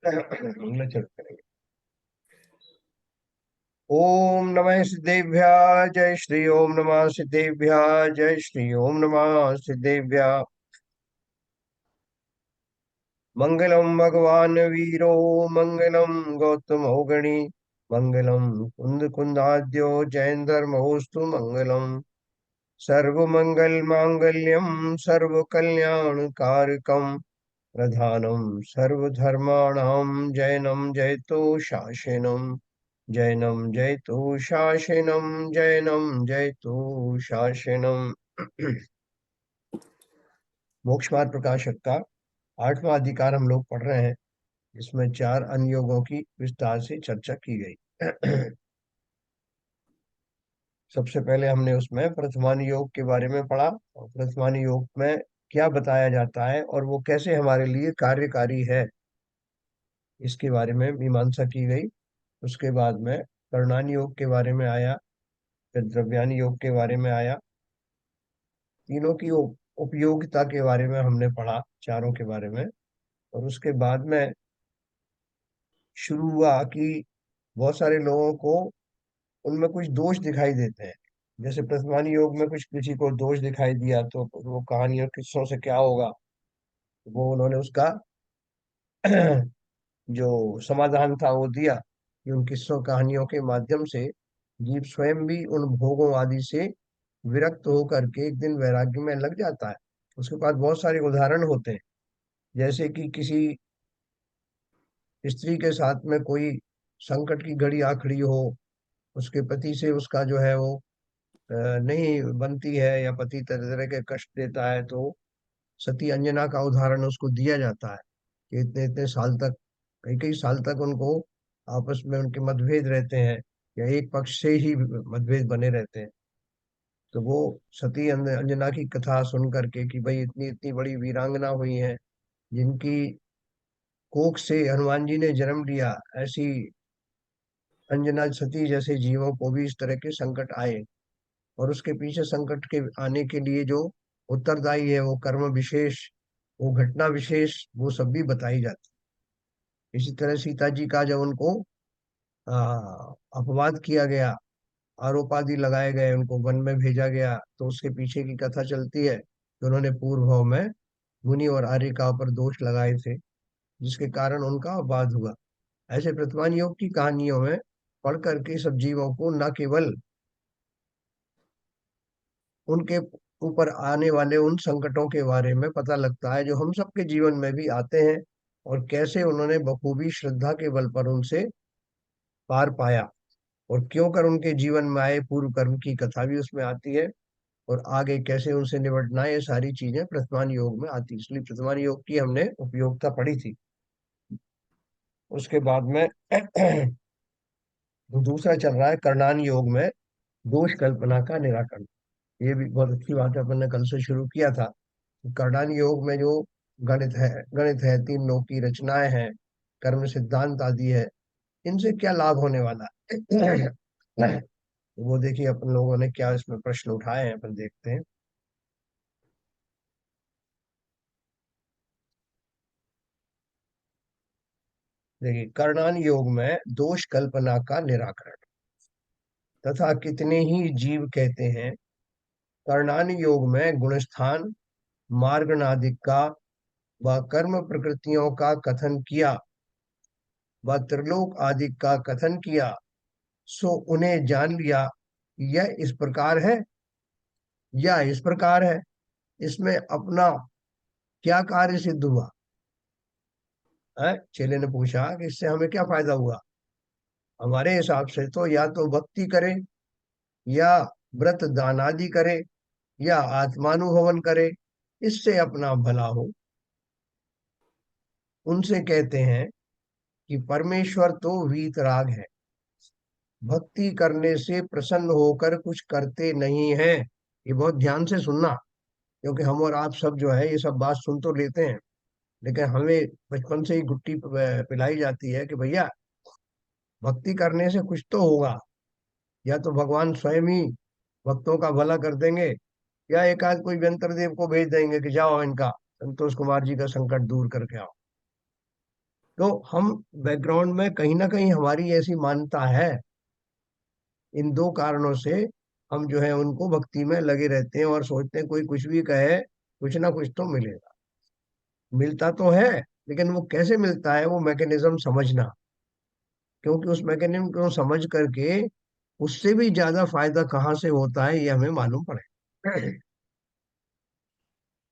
मंगलाचरण करेंगे। ओम नमः सिद्धेभ्य जय श्री ओम नमः सिद्धेभ्य जय श्री ओम नमः सिद्धेभ्य। मंगलम भगवान वीरो मंगलम गौतम गणी मंगलम कुंद कुंदाद्यो जैन धर्मोस्तु मंगलम। सर्व मंगल मांगल्यम सर्व कल्याण कारकम प्रधानम सर्वधर्माणां जैनम जयतो शासनम। जैनम जयतु शासनम जैनम जयतु शासनम। मोक्ष मार्ग प्रकाशक का 8वां अधिकार हम लोग पढ़ रहे हैं। इसमें 4 अनुयोगों की विस्तार से चर्चा की गई। सबसे पहले हमने उसमें प्रथमानुयोग के बारे में पढ़ा और प्रथमानुयोग में क्या बताया जाता है और वो कैसे हमारे लिए कार्यकारी है, इसके बारे में मीमांसा की गई। उसके बाद में कर्णानी योग के बारे में आया, फिर द्रव्यानी योग के बारे में आया। तीनों की उपयोगिता के बारे में हमने पढ़ा, चारों के बारे में। और उसके बाद में शुरू हुआ कि बहुत सारे लोगों को उनमें कुछ दोष दिखाई देते हैं। जैसे प्रथमानी योग में कुछ किसी को दोष दिखाई दिया तो वो कहानी और किस्सों से क्या होगा, वो उन्होंने उसका जो समाधान था वो दिया कि उन किस्सों कहानियों के माध्यम से जीव स्वयं भी उन भोगों आदि से विरक्त होकर के एक दिन वैराग्य में लग जाता है। उसके पास बहुत सारे उदाहरण होते हैं। जैसे कि किसी स्त्री के साथ में कोई संकट की घड़ी आ खड़ी हो, उसके पति से उसका जो है वो नहीं बनती है या पति तरह तरह के कष्ट देता है, तो सती अंजना का उदाहरण उसको दिया जाता है कि इतने इतने साल तक, कई कई साल तक उनको आपस में उनके मतभेद रहते हैं या एक पक्ष से ही मतभेद बने रहते हैं। तो वो सती अंजना की कथा सुन करके कि भाई इतनी इतनी बड़ी वीरांगना हुई है जिनकी कोख से हनुमान जी ने जन्म लिया, ऐसी अंजना सती जैसे जीवों को भी इस तरह के संकट आए और उसके पीछे संकट के आने के लिए जो उत्तरदायी है वो कर्म विशेष, वो घटना विशेष, वो सब भी बताई जाती है। इसी तरह सीता जी का जब उनको आ, अपवाद किया गया, आरोप आदि लगाए गए, उनको वन में भेजा गया, तो उसके पीछे की कथा चलती है कि उन्होंने पूर्व भाव में मुनि और आर्य का ऊपर दोष लगाए थे, जिसके कारण उनका अपवाद हुआ। ऐसे प्रतिमान योग की कहानियों में पढ़ करके सब जीवों को न केवल उनके ऊपर आने वाले उन संकटों के बारे में पता लगता है जो हम सबके जीवन में भी आते हैं, और कैसे उन्होंने बखूबी श्रद्धा के बल पर उनसे पार पाया, और क्यों कर उनके जीवन में आए पूर्व कर्म की कथा भी उसमें आती है, और आगे कैसे उनसे निपटना है, ये सारी चीजें प्रथमान योग में आती। इसलिए प्रथमान योग की हमने उपयोगिता पढ़ी थी। उसके बाद में दूसरा चल रहा है कर्णान योग में दोष कल्पना का निराकरण। ये भी बहुत अच्छी बात है, अपन ने कल से शुरू किया था। कर्णान योग में जो गणित है, 3 लोक की रचनाएं हैं, कर्म सिद्धांत आदि है, इनसे क्या लाभ होने वाला है। वो देखिए अपन लोगों ने क्या इसमें प्रश्न उठाए हैं, अपन देखते हैं। देखिए कर्णान योग में दोष कल्पना का निराकरण। तथा कितने ही जीव कहते हैं, कर्णान योग में गुणस्थान मार्गणादिक का व कर्म प्रकृतियों का कथन किया व त्रिलोक आदि का कथन किया, सो उन्हें जान लिया यह इस प्रकार है, यह इस प्रकार है। इसमें अपना क्या कार्य सिद्ध हुआ है? चेले ने पूछा कि इससे हमें क्या फायदा हुआ। हमारे हिसाब से तो या तो भक्ति करे, या व्रत दान आदि करे, या आत्मानुभवन करे, इससे अपना भला हो। उनसे कहते हैं कि परमेश्वर तो वीतराग है, भक्ति करने से प्रसन्न होकर कुछ करते नहीं है। ये बहुत ध्यान से सुनना, क्योंकि हम और आप सब जो है ये सब बात सुन तो लेते हैं, लेकिन हमें बचपन से ही गुट्टी पिलाई जाती है कि भैया भक्ति करने से कुछ तो होगा, या तो भगवान स्वयं ही भक्तों का भला कर देंगे, या एक आध कोई व्यंतर देव को भेज देंगे कि जाओ इनका संतोष कुमार जी का संकट दूर करके आओ। तो हम बैकग्राउंड में कहीं ना कहीं हमारी ऐसी मान्यता है, इन दो कारणों से हम जो है उनको भक्ति में लगे रहते हैं और सोचते हैं कोई कुछ भी कहे, कुछ ना कुछ तो मिलेगा। मिलता तो है, लेकिन वो कैसे मिलता है वो मैकेनिज्म समझना, क्योंकि उस मैकेनिज्म को समझ करके उससे भी ज्यादा फायदा कहाँ से होता है ये हमें मालूम पड़े।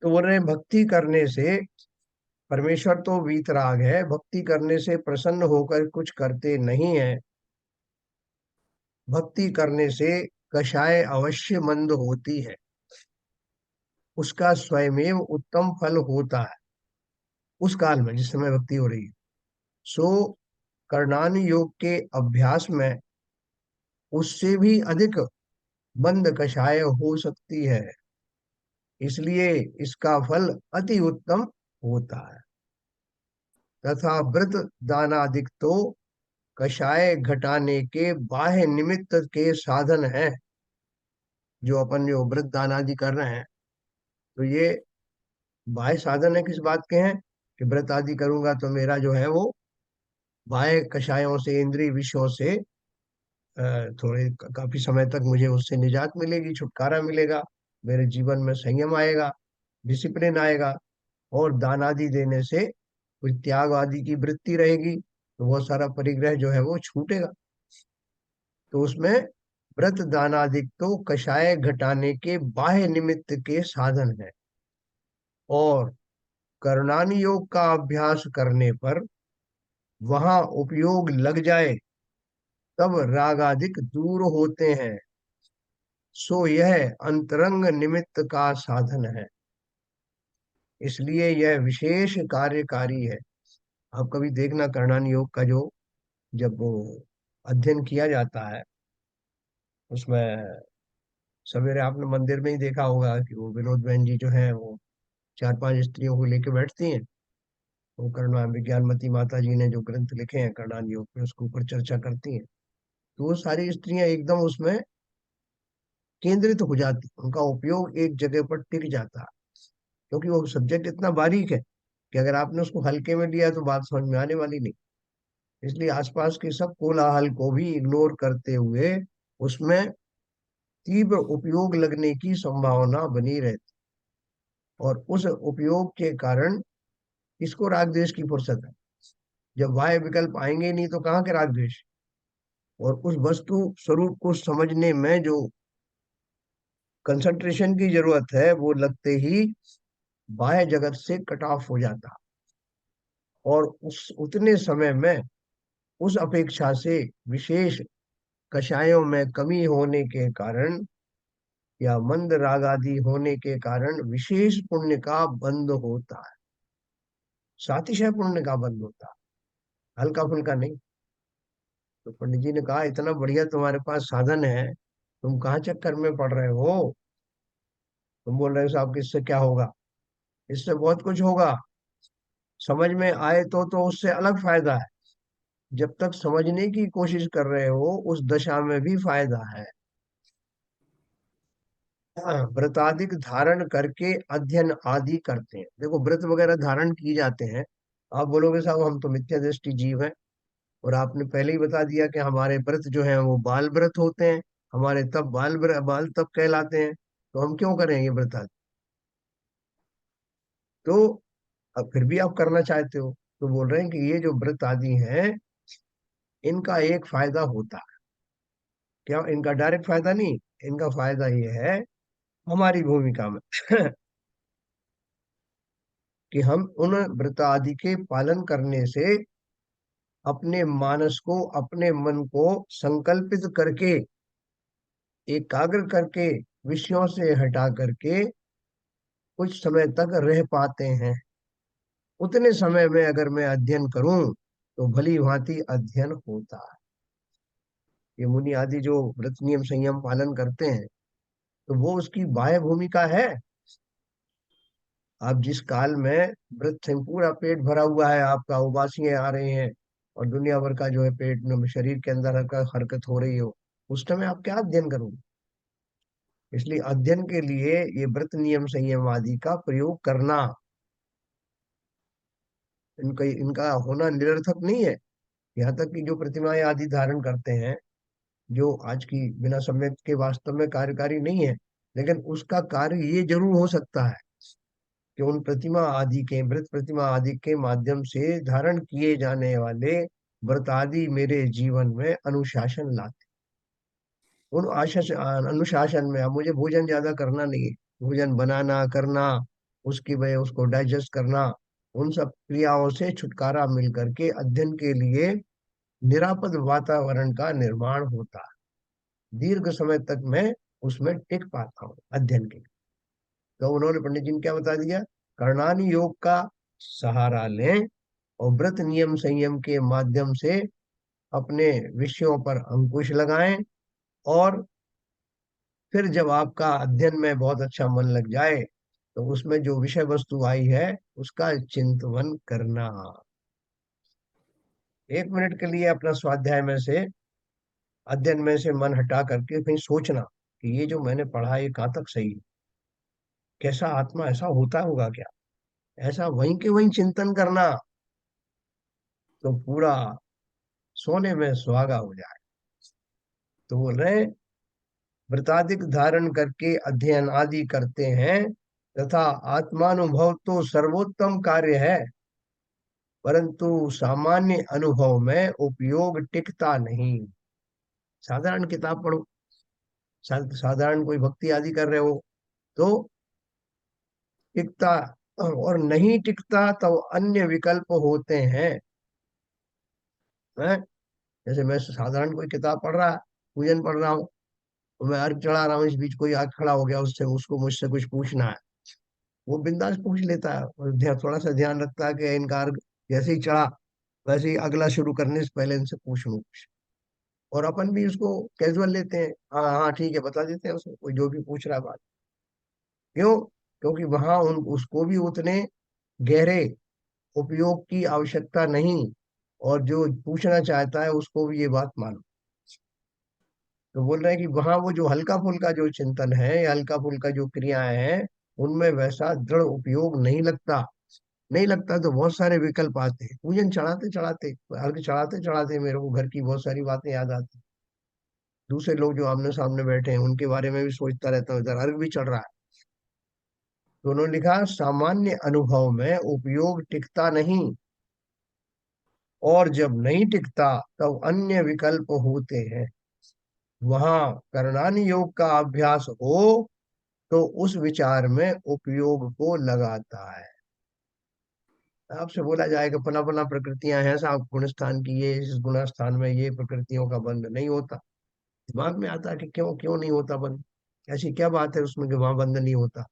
तो बोल रहे हैं भक्ति करने से, परमेश्वर तो वीतराग है, भक्ति करने से प्रसन्न होकर कुछ करते नहीं है। भक्ति करने से कषाय अवश्य मंद होती है, उसका स्वयमेव उत्तम फल होता है उस काल में जिस समय भक्ति हो रही है। सो करणान योग के अभ्यास में उससे भी अधिक मंद कषाय हो सकती है, इसलिए इसका फल अति उत्तम होता है। तथा व्रत दानादिक तो कषाय घटाने के बाह्य निमित्त के साधन है। जो अपन जो व्रत दान आदि कर रहे हैं, तो ये बाह्य साधन है किस बात के हैं, कि व्रत आदि करूंगा तो मेरा जो है वो बाह्य कषायों से, इंद्रिय विषयों से थोड़े काफी समय तक मुझे उससे निजात मिलेगी, छुटकारा मिलेगा, मेरे जीवन में संयम आएगा, डिसिप्लिन आएगा। और दान आदि देने से कुछ त्याग आदि की वृत्ति रहेगी, तो बहुत सारा परिग्रह जो है वो छूटेगा। तो उसमें व्रत दानादिक तो कषाय घटाने के बाह्य निमित्त के साधन है, और करणानि योग का अभ्यास करने पर वहां उपयोग लग जाए तब राग आदिक दूर होते हैं। सो यह अंतरंग निमित्त का साधन है, इसलिए यह विशेष कार्यकारी है। आप कभी देखना करणानि योग का जो, जब वो अध्ययन किया जाता है, उसमें सवेरे आपने मंदिर में ही देखा होगा कि वो विनोद बहन जी जो है वो चार पांच स्त्रियों को लेके बैठती हैं। वो करुणा विज्ञानमती माता जी ने जो ग्रंथ लिखे हैं कर्णान योग पे, उसके ऊपर चर्चा करती हैं। तो वो सारी स्त्रियां एकदम उसमें केंद्रित हो जाती, उनका उपयोग एक जगह पर टिक जाता है, क्योंकि वो सब्जेक्ट इतना बारीक है कि अगर आपने उसको हल्के में लिया तो बात समझ में आने वाली नहीं। इसलिए आसपास के सब कोलाहल को भी इग्नोर करते हुए उसमें तीव्र उपयोग लगने की संभावना बनी रहती, और उस उपयोग के कारण किसको राग द्वेष की फुर्सत है। जब वाह्य विकल्प आएंगे ही नहीं तो कहाँ के राग द्वेष। और उस वस्तु स्वरूप को समझने में जो कंसंट्रेशन की जरूरत है वो लगते ही बाह्य जगत से कट ऑफ हो जाता, और उस उतने समय में उस अपेक्षा से विशेष कषायों में कमी होने के कारण या मंद राग आदि होने के कारण विशेष पुण्य का बंध होता है, सातिशय पुण्य का बंध होता है, हल्का फुल्का नहीं। तो पंडित जी ने कहा इतना बढ़िया तुम्हारे पास साधन है, तुम कहाँ चक्कर में पड़ रहे हो। तुम बोल रहे हो साहब कि इससे क्या होगा, इससे बहुत कुछ होगा। समझ में आए तो उससे अलग फायदा है, जब तक समझने की कोशिश कर रहे हो उस दशा में भी फायदा है। हाँ, व्रताधिक धारण करके अध्ययन आदि करते हैं। देखो व्रत वगैरह धारण किए जाते हैं, आप बोलोगे साहब हम तो मिथ्या दृष्टि जीव हैं, और आपने पहले ही बता दिया कि हमारे व्रत जो है वो बाल व्रत होते हैं, हमारे तब बाल तब कहलाते हैं, तो हम क्यों करें ये व्रत आदि। तो अब फिर भी आप करना चाहते हो, तो बोल रहे हैं कि ये जो व्रत आदि हैं इनका एक फायदा होता है। क्या इनका डायरेक्ट फायदा नहीं, इनका फायदा ये है हमारी भूमिका में कि हम उन व्रत आदि के पालन करने से अपने मानस को, अपने मन को संकल्पित करके, एकाग्र करके, विषयों से हटा करके कुछ समय तक रह पाते हैं। उतने समय में अगर मैं अध्ययन करूं तो भली भांति अध्ययन होता है। ये मुनि आदि जो व्रत नियम संयम पालन करते हैं, तो वो उसकी बाह्य भूमिका है। आप जिस काल में व्रत से पूरा पेट भरा हुआ है, आपका उबासियां आ रहे हैं और दुनिया भर का जो है पेट में शरीर के अंदर हरकत हो रही हो, उस समय आप क्या अध्ययन करोगे। इसलिए अध्ययन के लिए ये व्रत नियम संयम आदि का प्रयोग करना। इनका इनका होना निरर्थक नहीं है। यहाँ तक कि जो प्रतिमाएं आदि धारण करते हैं, जो आज की बिना सम्यक के वास्तव में कार्यकारी नहीं है, लेकिन उसका कार्य ये जरूर हो सकता है कि उन प्रतिमा आदि के, मृत प्रतिमा आदि के माध्यम से धारण किए जाने वाले व्रत आदि मेरे जीवन में अनुशासन लाते। उन अनुशासन में, अब मुझे भोजन ज्यादा करना नहीं है, भोजन बनाना करना, उसकी वजह उसको डाइजेस्ट करना, उन सब क्रियाओं से छुटकारा मिल करके अध्ययन के लिए निरापद वातावरण का निर्माण होता है। दीर्घ समय तक मैं उसमें टिक पाता हूँ अध्ययन के लिए। तो उन्होंने पंडित जी ने क्या बता दिया, कर्णानी योग का सहारा लें और व्रत नियम संयम के माध्यम से अपने विषयों पर अंकुश लगाएं, और फिर जब आपका अध्ययन में बहुत अच्छा मन लग जाए तो उसमें जो विषय वस्तु आई है उसका चिंतन करना। 1 मिनट के लिए अपना स्वाध्याय में से, अध्ययन में से मन हटा करके कहीं सोचना कि ये जो मैंने पढ़ा ये कहाँ तक सही है, कैसा आत्मा ऐसा होता होगा क्या, ऐसा वहीं के वहीं चिंतन करना, तो पूरा सोने में सुहागा हो जाए। तो बोल रहे, व्रताधिक धारण करके अध्ययन आदि करते हैं तथा आत्मानुभव तो सर्वोत्तम कार्य है, परंतु सामान्य अनुभव में उपयोग टिकता नहीं। साधारण किताब पढ़ो, साधारण कोई भक्ति आदि कर रहे हो तो टिकता, और नहीं टिकता तो अन्य विकल्प होते हैं। हैं? जैसे मैं साधारण कोई किताब पढ़ रहा, पूजन पढ़ रहा हूँ, तो मैं अर्घ चढ़ा रहा हूँ, इस बीच कोई आग खड़ा हो गया, उससे उसको मुझसे कुछ पूछना है, वो बिंदास पूछ लेता है, और थोड़ा सा ध्यान रखता है कि इनका अर्घ जैसे ही चढ़ा वैसे ही अगला शुरू करने से पहले इनसे पूछ लूं कुछ। और अपन भी उसको कैजुअल लेते हैं, हाँ हाँ ठीक है बता देते हैं उसको, कोई जो भी पूछ रहा है बात। क्यों? क्योंकि वहां उन उसको भी उतने गहरे उपयोग की आवश्यकता नहीं, और जो पूछना चाहता है उसको भी ये बात मालूम। तो बोल रहे हैं कि वहां वो जो हल्का फुल्का जो चिंतन है या हल्का फुल्का जो क्रियाएं हैं, उनमें वैसा दृढ़ उपयोग नहीं लगता। नहीं लगता तो बहुत सारे विकल्प आते हैं, पूजन चढ़ाते चढ़ाते, अर्घ चढ़ाते चढ़ाते मेरे को घर की बहुत सारी बातें याद आती। दूसरे लोग जो आमने सामने बैठे हैं उनके बारे में भी सोचता रहता हूँ, इधर अर्घ भी चढ़ रहा है। तो उन्होंने लिखा, सामान्य अनुभव में उपयोग टिकता नहीं, और जब नहीं टिकता तब अन्य विकल्प होते हैं। वहां करणानि योग का अभ्यास हो तो उस विचार में उपयोग को लगाता है। आपसे बोला जाएगा फला फला प्रकृतियां हैं साहब, गुण स्थान की ये, इस गुण स्थान में ये प्रकृतियों का बंध नहीं होता। दिमाग में आता है कि क्यों क्यों नहीं होता बंध, ऐसी क्या बात है उसमें कि वहां बंध नहीं होता,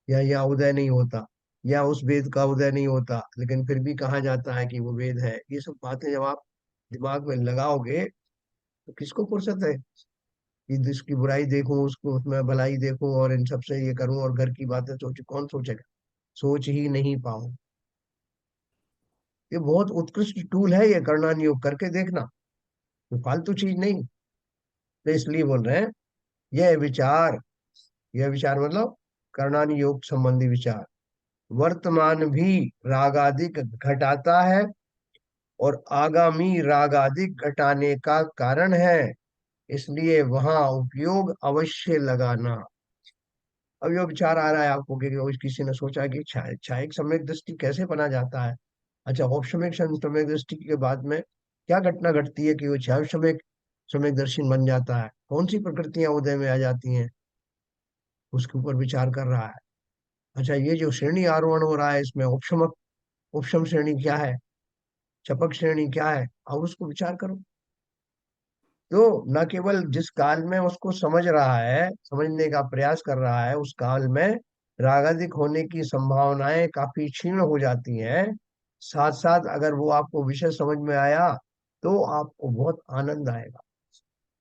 या यहाँ उदय नहीं होता, या उस वेद का उदय नहीं होता, लेकिन फिर भी कहा जाता है कि वो वेद है। ये सब बातें जब आप दिमाग में लगाओगे तो किसको फुर्सत है कि जिसकी बुराई देखूं उसको उसमें भलाई देखूं और इन सबसे ये करूं और घर की बातें सोचूं, कौन सोचेगा? सोच ही नहीं पाओ। ये बहुत उत्कृष्ट टूल है ये गणना योग, करके देखना, ये फालतू चीज नहीं। तो इसलिए बोल रहे हैं, यह विचार, यह विचार मतलब कर्णानि योग संबंधी विचार वर्तमान भी रागादिक घटाता है और आगामी रागादिक घटाने का कारण है, इसलिए वहां उपयोग अवश्य लगाना। अब ये विचार आ रहा है आपको कि किसी ने सोचा कि छायिक सम्यक दृष्टि कैसे बना जाता है। अच्छा, औपशमिक सम्यक दृष्टि के बाद में क्या घटना घटती है कि वो छायिक सम्यक सम्यक दर्शन बन जाता है, कौन सी प्रकृतियां उदय में आ जाती हैं, उसके ऊपर विचार कर रहा है। अच्छा, ये जो श्रेणी आरोहण हो रहा है इसमें उपशमक, उपशम श्रेणी क्या है, चपक श्रेणी क्या है, और उसको विचार करो। तो न केवल जिस काल में उसको समझ रहा है, समझने का प्रयास कर रहा है, उस काल में रागादिक होने की संभावनाएं काफी क्षीण हो जाती हैं। साथ साथ अगर वो आपको विषय समझ में आया तो आपको बहुत आनंद आएगा,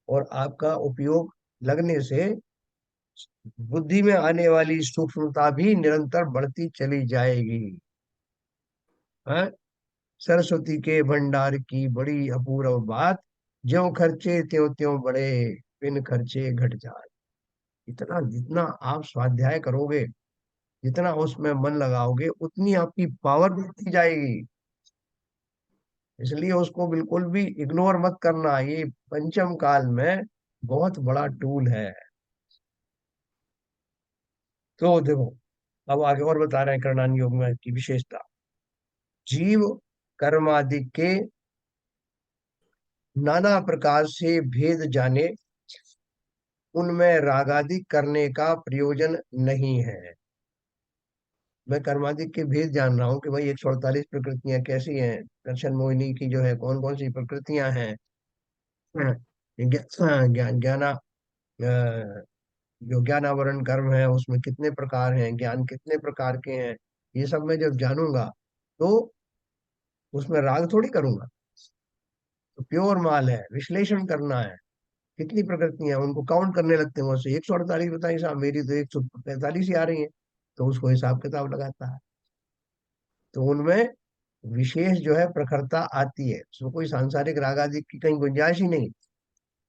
और आपका उपयोग लगने से बुद्धि में आने वाली सूक्ष्मता भी निरंतर बढ़ती चली जाएगी। हैं? सरस्वती के भंडार की बड़ी अपूर्व बात, ज्यों खर्चे त्यों त्यों बढ़े, बिन खर्चे घट जाए। इतना जितना आप स्वाध्याय करोगे, जितना उसमें मन लगाओगे, उतनी आपकी पावर बढ़ती जाएगी। इसलिए उसको बिल्कुल भी इग्नोर मत करना, ये पंचम काल में बहुत बड़ा टूल है। तो देखो, अब आगे और बता रहे हैं करणान योग में की विशेषता। जीव कर्मादि के नाना प्रकार से भेद जाने, उनमें रागादि करने का प्रयोजन नहीं है। मैं कर्मादि के भेद जान रहा हूँ कि भाई 148 प्रकृतियां कैसी हैं, दर्शन मोहिनी की जो है कौन कौन सी प्रकृतियां हैं। ज्ञाना जो ज्ञानावरण कर्म है उसमें कितने प्रकार हैं, ज्ञान कितने प्रकार के हैं, ये सब मैं जब जानूंगा तो उसमें राग थोड़ी करूंगा। तो प्योर माल है, विश्लेषण करना है, कितनी प्रकृतियां हैं उनको काउंट करने लगते हैं, वहां से 148 बताई साहब, मेरी तो 145 ही आ रही है। तो उसको हिसाब किताब लगाता है। तो उनमें विशेष जो है प्रखरता आती है, उसमें कोई सांसारिक राग आदि की कहीं गुंजाइश ही नहीं।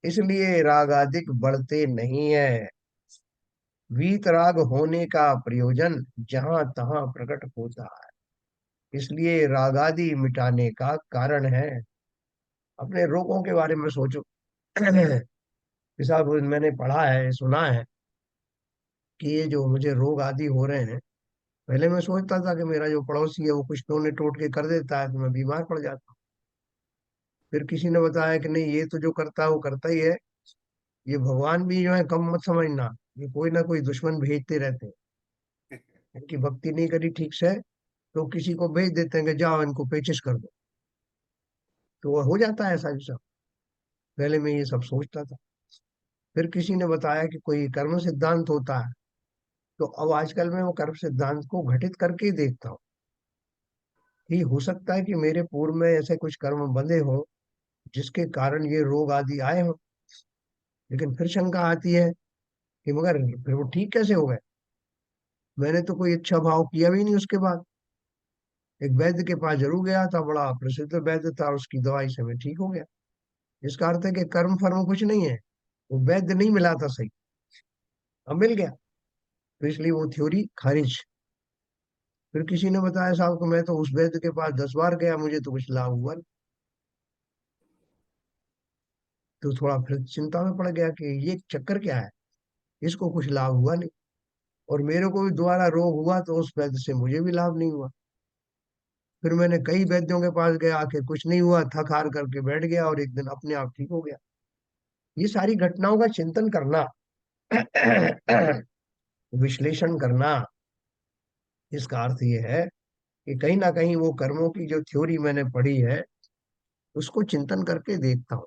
इसलिए राग आदिक बढ़ते नहीं है। वीतराग होने का प्रयोजन जहां तहां प्रकट होता है, इसलिए रागादि मिटाने का कारण है। अपने रोगों के बारे में सोचो। कि साहब मैंने पढ़ा है, सुना है कि ये जो मुझे रोग आदि हो रहे हैं, पहले मैं सोचता था कि मेरा जो पड़ोसी है वो कुछ टोने टोट के कर देता है तो मैं बीमार पड़ जाता हूँ। फिर किसी ने बताया कि नहीं, ये तो जो करता है वो करता ही है, ये भगवान भी जो है कम मत समझना, ये कोई ना कोई दुश्मन भेजते रहते हैं। इनकी भक्ति नहीं करी ठीक से तो किसी को भेज देते हैं कि जाओ इनको पेचिश कर दो। तो वो हो जाता है ऐसा भी सब। पहले मैं ये सब सोचता था। फिर किसी ने बताया कि कोई कर्म सिद्धांत होता है। तो अब आजकल मैं वो कर्म सिद्धांत को घटित करके ही देखता हूँ कि हो सकता है कि मेरे पूर्व में ऐसे कुछ कर्म बंधे हों जिसके कारण ये रोग आदि आए हों। लेकिन फिर शंका आती है कि मगर फिर वो ठीक कैसे हो गए, मैंने तो कोई अच्छा भाव किया भी नहीं उसके बाद। एक वैद्य के पास जरूर गया था, बड़ा प्रसिद्ध वैद्य था, उसकी दवाई से मैं ठीक हो गया। इसका अर्थ है कि कर्म फर्म कुछ नहीं है, वो वैद्य नहीं मिला था सही, अब मिल गया। तो इसलिए वो थ्योरी खारिज। फिर किसी ने बताया साहब को मैं तो उस वैद्य के पास 10 बार गया, मुझे तो कुछ लाभ हुआ नहीं। तो थोड़ा फिर चिंता में पड़ गया कि ये चक्कर क्या है, इसको कुछ लाभ हुआ नहीं, और मेरे को भी दोबारा रोग हुआ तो उस वैद्य से मुझे भी लाभ नहीं हुआ। फिर मैंने कई वैद्यों के पास गया, आके कुछ नहीं हुआ, थक हार करके बैठ गया और एक दिन अपने आप ठीक हो गया। ये सारी घटनाओं का चिंतन करना, विश्लेषण करना, इसका अर्थ ये है कि कहीं ना कहीं वो कर्मों की जो थ्योरी मैंने पढ़ी है उसको चिंतन करके देखता हूँ।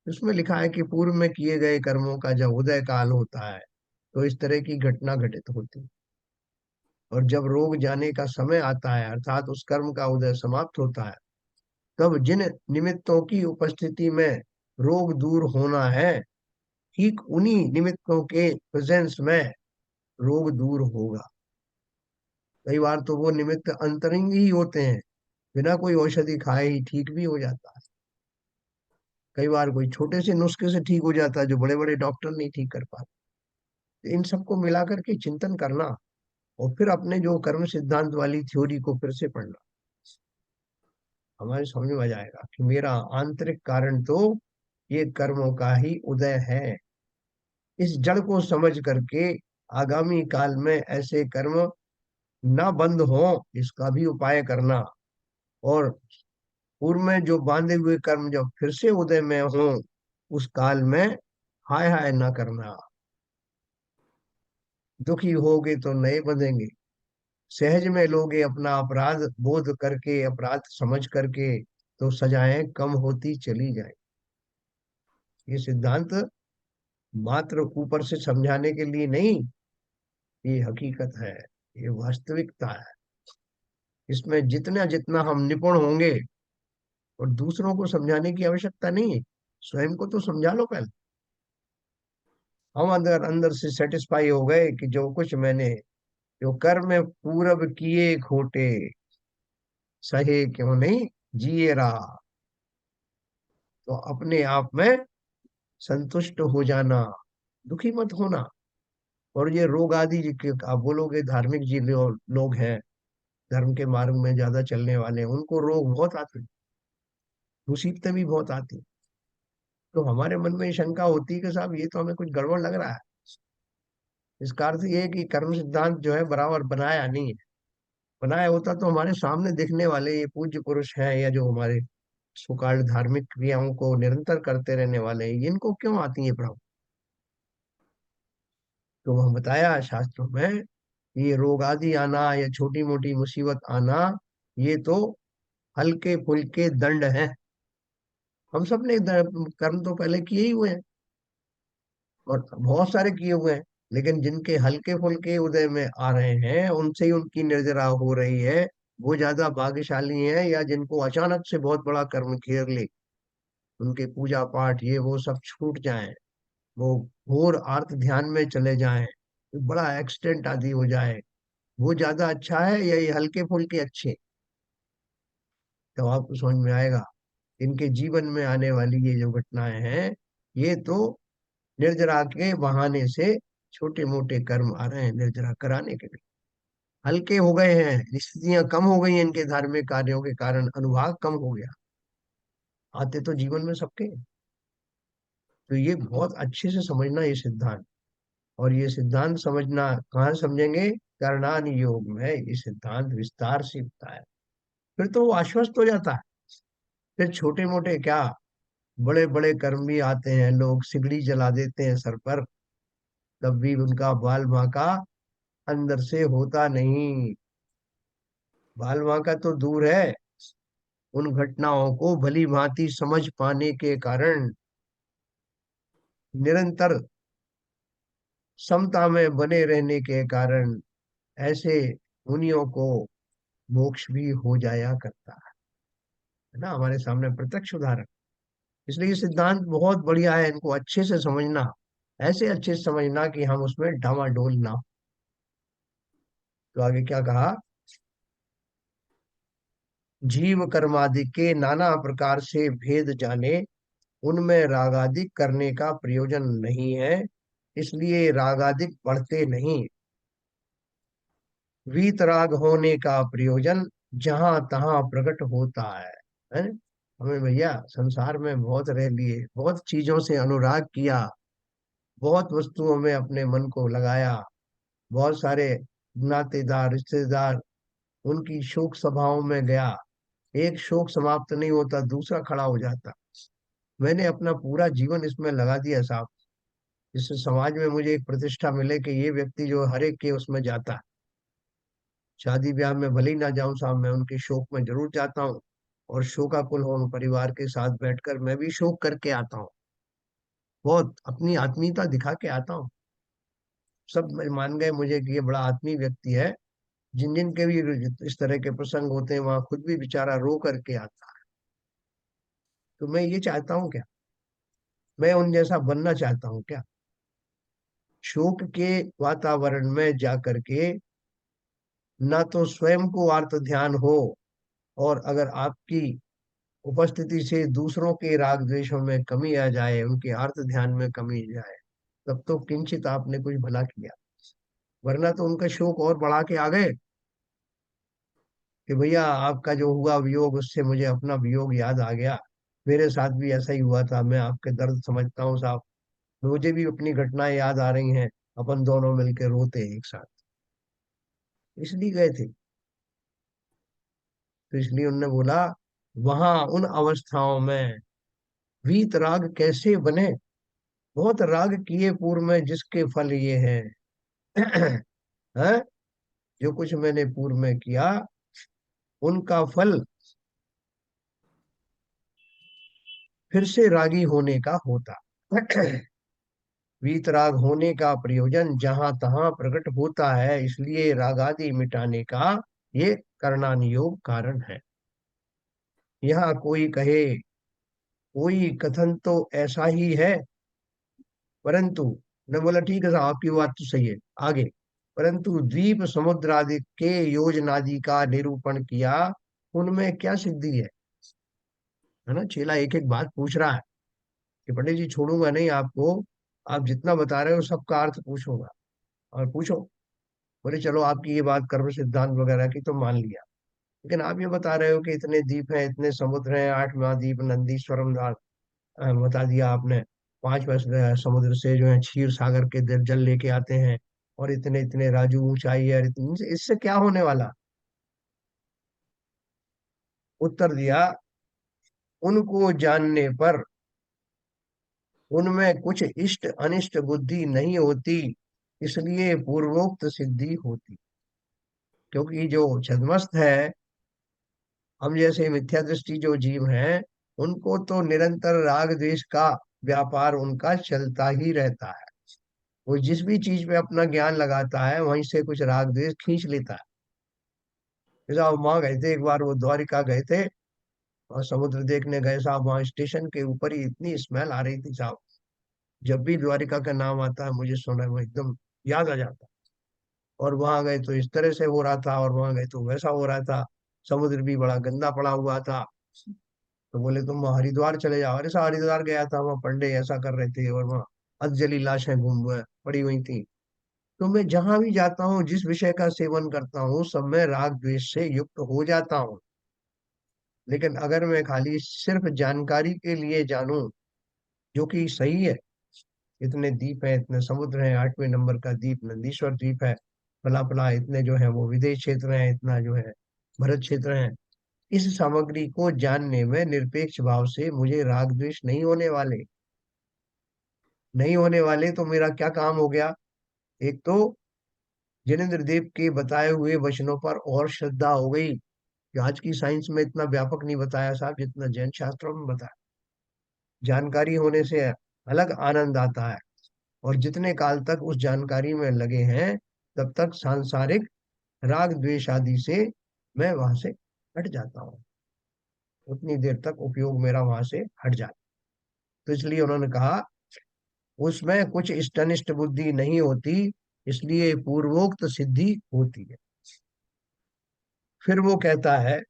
उसमें लिखा है कि पूर्व में किए गए कर्मों का जब उदय काल होता है तो इस तरह की घटना घटित होती है। और जब रोग जाने का समय आता है, अर्थात उस कर्म का उदय समाप्त होता है, तब जिन निमित्तों की उपस्थिति में रोग दूर होना है, ठीक उन्हीं निमित्तों के प्रेजेंस में रोग दूर होगा। कई बार तो वो निमित्त अंतरंग ही होते हैं, बिना कोई औषधि खाए ही ठीक भी हो जाता है। कई बार कोई छोटे से नुस्खे से ठीक हो जाता है जो बड़े बड़े डॉक्टर नहीं ठीक कर पाते। तो इन सबको मिला करके चिंतन करना और फिर अपने जो कर्म सिद्धांत वाली थ्योरी को फिर से पढ़ना, हमारे समझ में आ जाएगा कि मेरा आंतरिक कारण तो ये कर्मों का ही उदय है। इस जड़ को समझ करके आगामी काल में ऐसे कर्म ना बंद हो, इसका भी उपाय करना। और पूर्व में जो बांधे हुए कर्म जब फिर से उदय में हो, उस काल में हाय हाय ना करना। दुखी होगे तो नए बंधेंगे, सहज में लोगे अपना अपराध बोध करके, अपराध समझ करके, तो सजाएं कम होती चली जाए। ये सिद्धांत मात्र ऊपर से समझाने के लिए नहीं, ये हकीकत है, ये वास्तविकता है। इसमें जितना जितना हम निपुण होंगे, और दूसरों को समझाने की आवश्यकता नहीं है, स्वयं को तो समझा लो पहले। हम अंदर अंदर से सेटिस्फाई हो गए कि जो कुछ मैंने, जो कर्म पूरब किए खोटे, सहे क्यों नहीं जिए रहा, तो अपने आप में संतुष्ट हो जाना, दुखी मत होना। और ये रोग आदि आप बोलोगे धार्मिक जी लोग हैं, धर्म के मार्ग में ज्यादा चलने वाले हैं, उनको रोग बहुत आते हैं। मुसीबतें भी बहुत आती। तो हमारे मन में ये शंका होती है कि साहब ये तो हमें कुछ गड़बड़ लग रहा है। इसका अर्थ ये है कि कर्म सिद्धांत जो है बराबर बनाया नहीं है। बनाया होता तो हमारे सामने दिखने वाले ये पूज्य पुरुष हैं, या जो हमारे सुकाल धार्मिक क्रियाओं को निरंतर करते रहने वाले हैं, इनको क्यों आती है प्रभु। तो वह बताया शास्त्रों में, ये रोग आदि आना या छोटी मोटी मुसीबत आना, ये तो हल्के फुल्के दंड हैं। हम सब ने कर्म तो पहले किए ही हुए हैं, और बहुत सारे किए हुए हैं। लेकिन जिनके हल्के फुल्के उदय में आ रहे हैं, उनसे ही उनकी निर्जरा हो रही है, वो ज्यादा भाग्यशाली हैं, या जिनको अचानक से बहुत बड़ा कर्म घेर ले, उनके पूजा पाठ ये वो सब छूट जाए, वो घोर आर्त ध्यान में चले जाएं, बड़ा एक्सीडेंट आदि हो जाए, वो ज्यादा अच्छा है या ये हल्के फुल्के अच्छे। तो आपको समझ में आएगा, इनके जीवन में आने वाली ये जो घटनाएं हैं, ये तो निर्जरा के बहाने से छोटे मोटे कर्म आ रहे हैं निर्जरा कराने के लिए। हल्के हो गए हैं, स्थितियां कम हो गई हैं, इनके धार्मिक कार्यों के कारण अनुभाग कम हो गया। आते तो जीवन में सबके हैं। तो ये बहुत अच्छे से समझना ये सिद्धांत। और ये सिद्धांत समझना कहाँ समझेंगे, करणान योग में ये सिद्धांत विस्तार से बताया। फिर तो वो आश्वस्त हो जाता है। फिर छोटे मोटे क्या, बड़े बड़े कर्म भी आते हैं, लोग सिगड़ी जला देते हैं सर पर, तब भी उनका बाल बांका अंदर से होता नहीं। बाल बांका तो दूर है, उन घटनाओं को भली भांति समझ पाने के कारण, निरंतर समता में बने रहने के कारण, ऐसे मुनियों को मोक्ष भी हो जाया करता है ना, हमारे सामने प्रत्यक्ष उदाहरण। इसलिए ये सिद्धांत बहुत बढ़िया है, इनको अच्छे से समझना, ऐसे अच्छे से समझना कि हम उसमें डामाडोल ना हो। तो आगे क्या कहा, जीव कर्मादि के नाना प्रकार से भेद जाने, उनमें रागादिक करने का प्रयोजन नहीं है, इसलिए रागादिक बढ़ते नहीं। वीतराग होने का प्रयोजन जहां तहां प्रकट होता है। हमें भैया संसार में बहुत रह लिए, बहुत चीजों से अनुराग किया, बहुत वस्तुओं में अपने मन को लगाया, बहुत सारे नातेदार रिश्तेदार, उनकी शोक सभाओं में गया, एक शोक समाप्त नहीं होता दूसरा खड़ा हो जाता। मैंने अपना पूरा जीवन इसमें लगा दिया साहब, जिससे समाज में मुझे एक प्रतिष्ठा मिले कि ये व्यक्ति जो हर एक के उसमें जाता है। शादी ब्याह में भले ही ना जाऊं साहब, मैं उनके शोक में जरूर जाता हूँ, और शोकाकुल हो परिवार के साथ बैठकर मैं भी शोक करके आता हूँ, बहुत अपनी आत्मीयता दिखा के आता हूँ। सब मान गए मुझे कि ये बड़ा आत्मीय व्यक्ति है। जिन जिन के भी इस तरह के प्रसंग होते हैं, वहां खुद भी बेचारा रो करके आता है। तो मैं ये चाहता हूँ क्या, मैं उन जैसा बनना चाहता हूँ क्या, शोक के वातावरण में जा करके ना तो स्वयं को आर्त ध्यान हो, और अगर आपकी उपस्थिति से दूसरों के राग द्वेषों में कमी आ जाए, उनके आर्त ध्यान में कमी आ जाए, तब तो किंचित आपने कुछ भला किया। वरना तो उनका शोक और बढ़ा के आ गए कि भैया आपका जो हुआ वियोग, उससे मुझे अपना वियोग याद आ गया, मेरे साथ भी ऐसा ही हुआ था, मैं आपके दर्द समझता हूँ साहब, मुझे भी अपनी घटनाएं याद आ रही हैं, अपन दोनों मिलकर रोते हैं एक साथ। इसलिए गए थे। तो इसलिए उनने बोला, वहां उन अवस्थाओं में वीत राग कैसे बने, बहुत राग किए पूर्व में जिसके फल ये हैं। हैं? जो कुछ मैंने पूर्व में किया, उनका फल फिर से रागी होने का होता। वीतराग होने का प्रयोजन जहां तहां प्रकट होता है, इसलिए रागादि मिटाने का ये करणानुयोग कारण है। यहाँ कोई कहे, कोई कथन तो ऐसा ही है, परंतु ने बोला ठीक है साहब, आपकी बात तो सही है, आगे, परंतु द्वीप समुद्र आदि के योजनादि का निरूपण किया, उनमें क्या सिद्धि है ना। चेला एक एक बात पूछ रहा है कि पंडित जी छोड़ूंगा नहीं आपको, आप जितना बता रहे हो सबका अर्थ पूछूंगा, और पूछो। बोले चलो आपकी ये बात कर्म सिद्धांत वगैरह की तो मान लिया, लेकिन आप ये बता रहे हो कि इतने द्वीप हैं, इतने समुद्र हैं, 8 महाद्वीप, नंदीश्वरम बता दिया आपने। 5 समुद्र से जो है क्षीर सागर के जल लेके आते हैं, और इतने इतने राजू ऊंचाई है, और इतनी, इससे क्या होने वाला? उत्तर दिया, उनको जानने पर उनमें कुछ इष्ट अनिष्ट बुद्धि नहीं होती, इसलिए पूर्वोक्त सिद्धि होती। क्योंकि जो छद्मस्त है, हम जैसे मिथ्या दृष्टि जो जीव हैं, उनको तो निरंतर राग द्वेष का व्यापार उनका चलता ही रहता है। वो जिस भी चीज पे अपना ज्ञान लगाता है, वहीं से कुछ राग द्वेष खींच लेता है। जैसा हम वहां गए थे एक बार, वो द्वारिका गए थे और समुद्र देखने गए साहब, वहां स्टेशन के ऊपर ही इतनी स्मेल आ रही थी साहब। जब भी द्वारिका का नाम आता है, मुझे सुना वो एकदम याद आ जाता है। और वहां गए तो इस तरह से हो रहा था, और वहां गए तो वैसा हो रहा था। समुद्र भी बड़ा गंदा पड़ा हुआ था। तो बोले तुम हरिद्वार चले जाओ। अरे साहब, हरिद्वार गया था, वहाँ पंडे ऐसा कर रहे थे, और वहाँ अधजली लाशें घूम पड़ी हुई थी। तो मैं जहां भी जाता हूँ, जिस विषय का सेवन करता हूँ, सब में राग द्वेष से युक्त हो जाता हूँ। लेकिन अगर मैं खाली सिर्फ जानकारी के लिए जानूं, जो कि सही है, इतने द्वीप हैं, इतने समुद्र हैं, 8वें नंबर का द्वीप नंदीश्वर द्वीप है, फला फला इतने जो है वो विदेश क्षेत्र हैं, इतना जो है भरत क्षेत्र है। इस सामग्री को जानने में निरपेक्ष भाव से मुझे राग द्वेष नहीं होने वाले। नहीं होने वाले तो मेरा क्या काम हो गया? एक तो जिनेन्द्र देव के बताए हुए वचनों पर और श्रद्धा हो गई, कि आज की साइंस में इतना व्यापक नहीं बताया साहब, जितना जैन शास्त्रों में बताया। जानकारी होने से अलग आनंद आता है। और जितने काल तक उस जानकारी में लगे हैं, तब तक सांसारिक राग द्वेष आदि से मैं वहां से हट जाता हूँ। उतनी देर तक उपयोग मेरा वहां से हट जाता। तो इसलिए उन्होंने कहा, उसमें कुछ इष्टनिष्ट बुद्धि नहीं होती, इसलिए पूर्वोक्त सिद्धि होती है। फिर वो कहता है,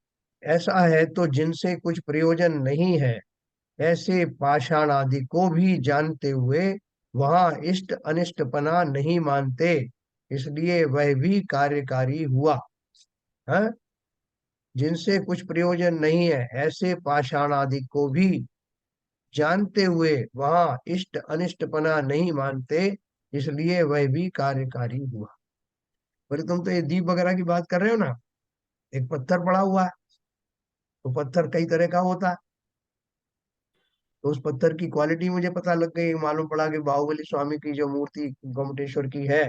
ऐसा है तो जिनसे कुछ प्रयोजन नहीं है, ऐसे पाषाण आदि को भी जानते हुए वहां इष्ट अनिष्टपना नहीं मानते, इसलिए वह भी कार्यकारी हुआ है। जिनसे कुछ प्रयोजन नहीं है, ऐसे पाषाण आदि को भी जानते हुए वहां इष्ट अनिष्टपना नहीं मानते, इसलिए वह भी कार्यकारी हुआ। पर तुम तो ये दीप वगैरह की बात कर रहे हो ना, एक पत्थर पड़ा हुआ है, तो पत्थर कई तरह का होता है। तो उस पत्थर की क्वालिटी मुझे पता लग गई, मालूम पड़ा कि बाहुबली स्वामी की जो मूर्ति गोमटेश्वर की है,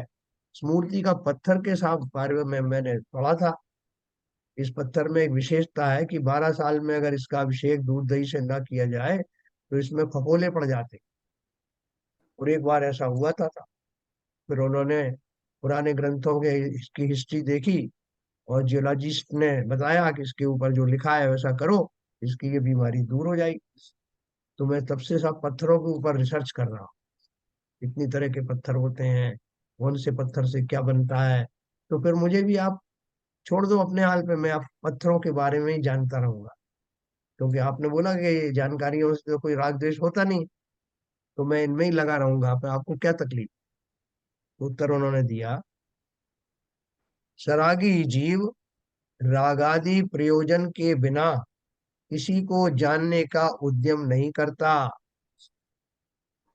उस मूर्ति का पत्थर के साथ बारे में मैंने पढ़ा था। इस पत्थर में एक विशेषता है कि 12 साल में अगर इसका अभिषेक दूध दही से न किया जाए, तो इसमें फफोले पड़ जाते। और एक बार ऐसा हुआ था। फिर उन्होंने पुराने ग्रंथों के इसकी हिस्ट्री देखी, और जियोलॉजिस्ट ने बताया कि इसके ऊपर जो लिखा है वैसा करो, इसकी ये बीमारी दूर हो जाएगी। तो मैं तब से सब पत्थरों के ऊपर रिसर्च कर रहा हूँ, कितनी तरह के पत्थर होते हैं, कौन से पत्थर से क्या बनता है। तो फिर मुझे भी आप छोड़ दो अपने हाल पे, मैं आप पत्थरों के बारे में ही जानता रहूंगा। क्योंकि आपने बोला कि ये जानकारियों से तो कोई राग द्वेष होता नहीं, तो मैं इनमें ही लगा रहूंगा, आप आपको क्या तकलीफ? उत्तर उन्होंने दिया, सरागी जीव रागादि प्रयोजन के बिना किसी को जानने का उद्यम नहीं करता।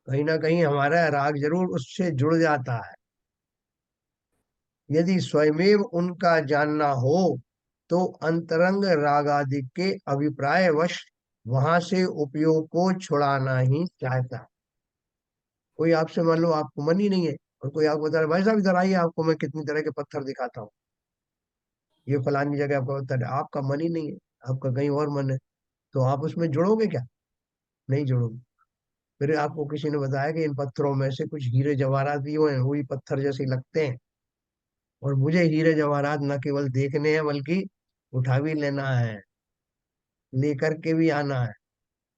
कहीं ना कहीं हमारा राग जरूर उससे जुड़ जाता है। यदि स्वयमेव उनका जानना हो, तो अंतरंग राग आदि के अभिप्राय वश वहां से उपयोग को छुड़ाना ही चाहता है। कोई आपसे मान लो आपको मन ही नहीं है, और कोई आपको बता रहा है, भाई साहब इधर आइए, आपको मैं कितनी तरह के पत्थर दिखाता हूँ, ये फलानी जगह आपको बता रहे, आपका मन ही नहीं है, आपका कहीं और मन है। तो आप उसमें जुड़ोगे क्या? नहीं जुड़ोगे। फिर आपको किसी ने बताया कि इन पत्थरों में से कुछ हीरे जवाहरात भी हुए हैं, वही पत्थर जैसे लगते हैं। और मुझे हीरे जवाहरात न केवल देखने हैं, बल्कि उठा भी लेना है, लेकर के भी आना है।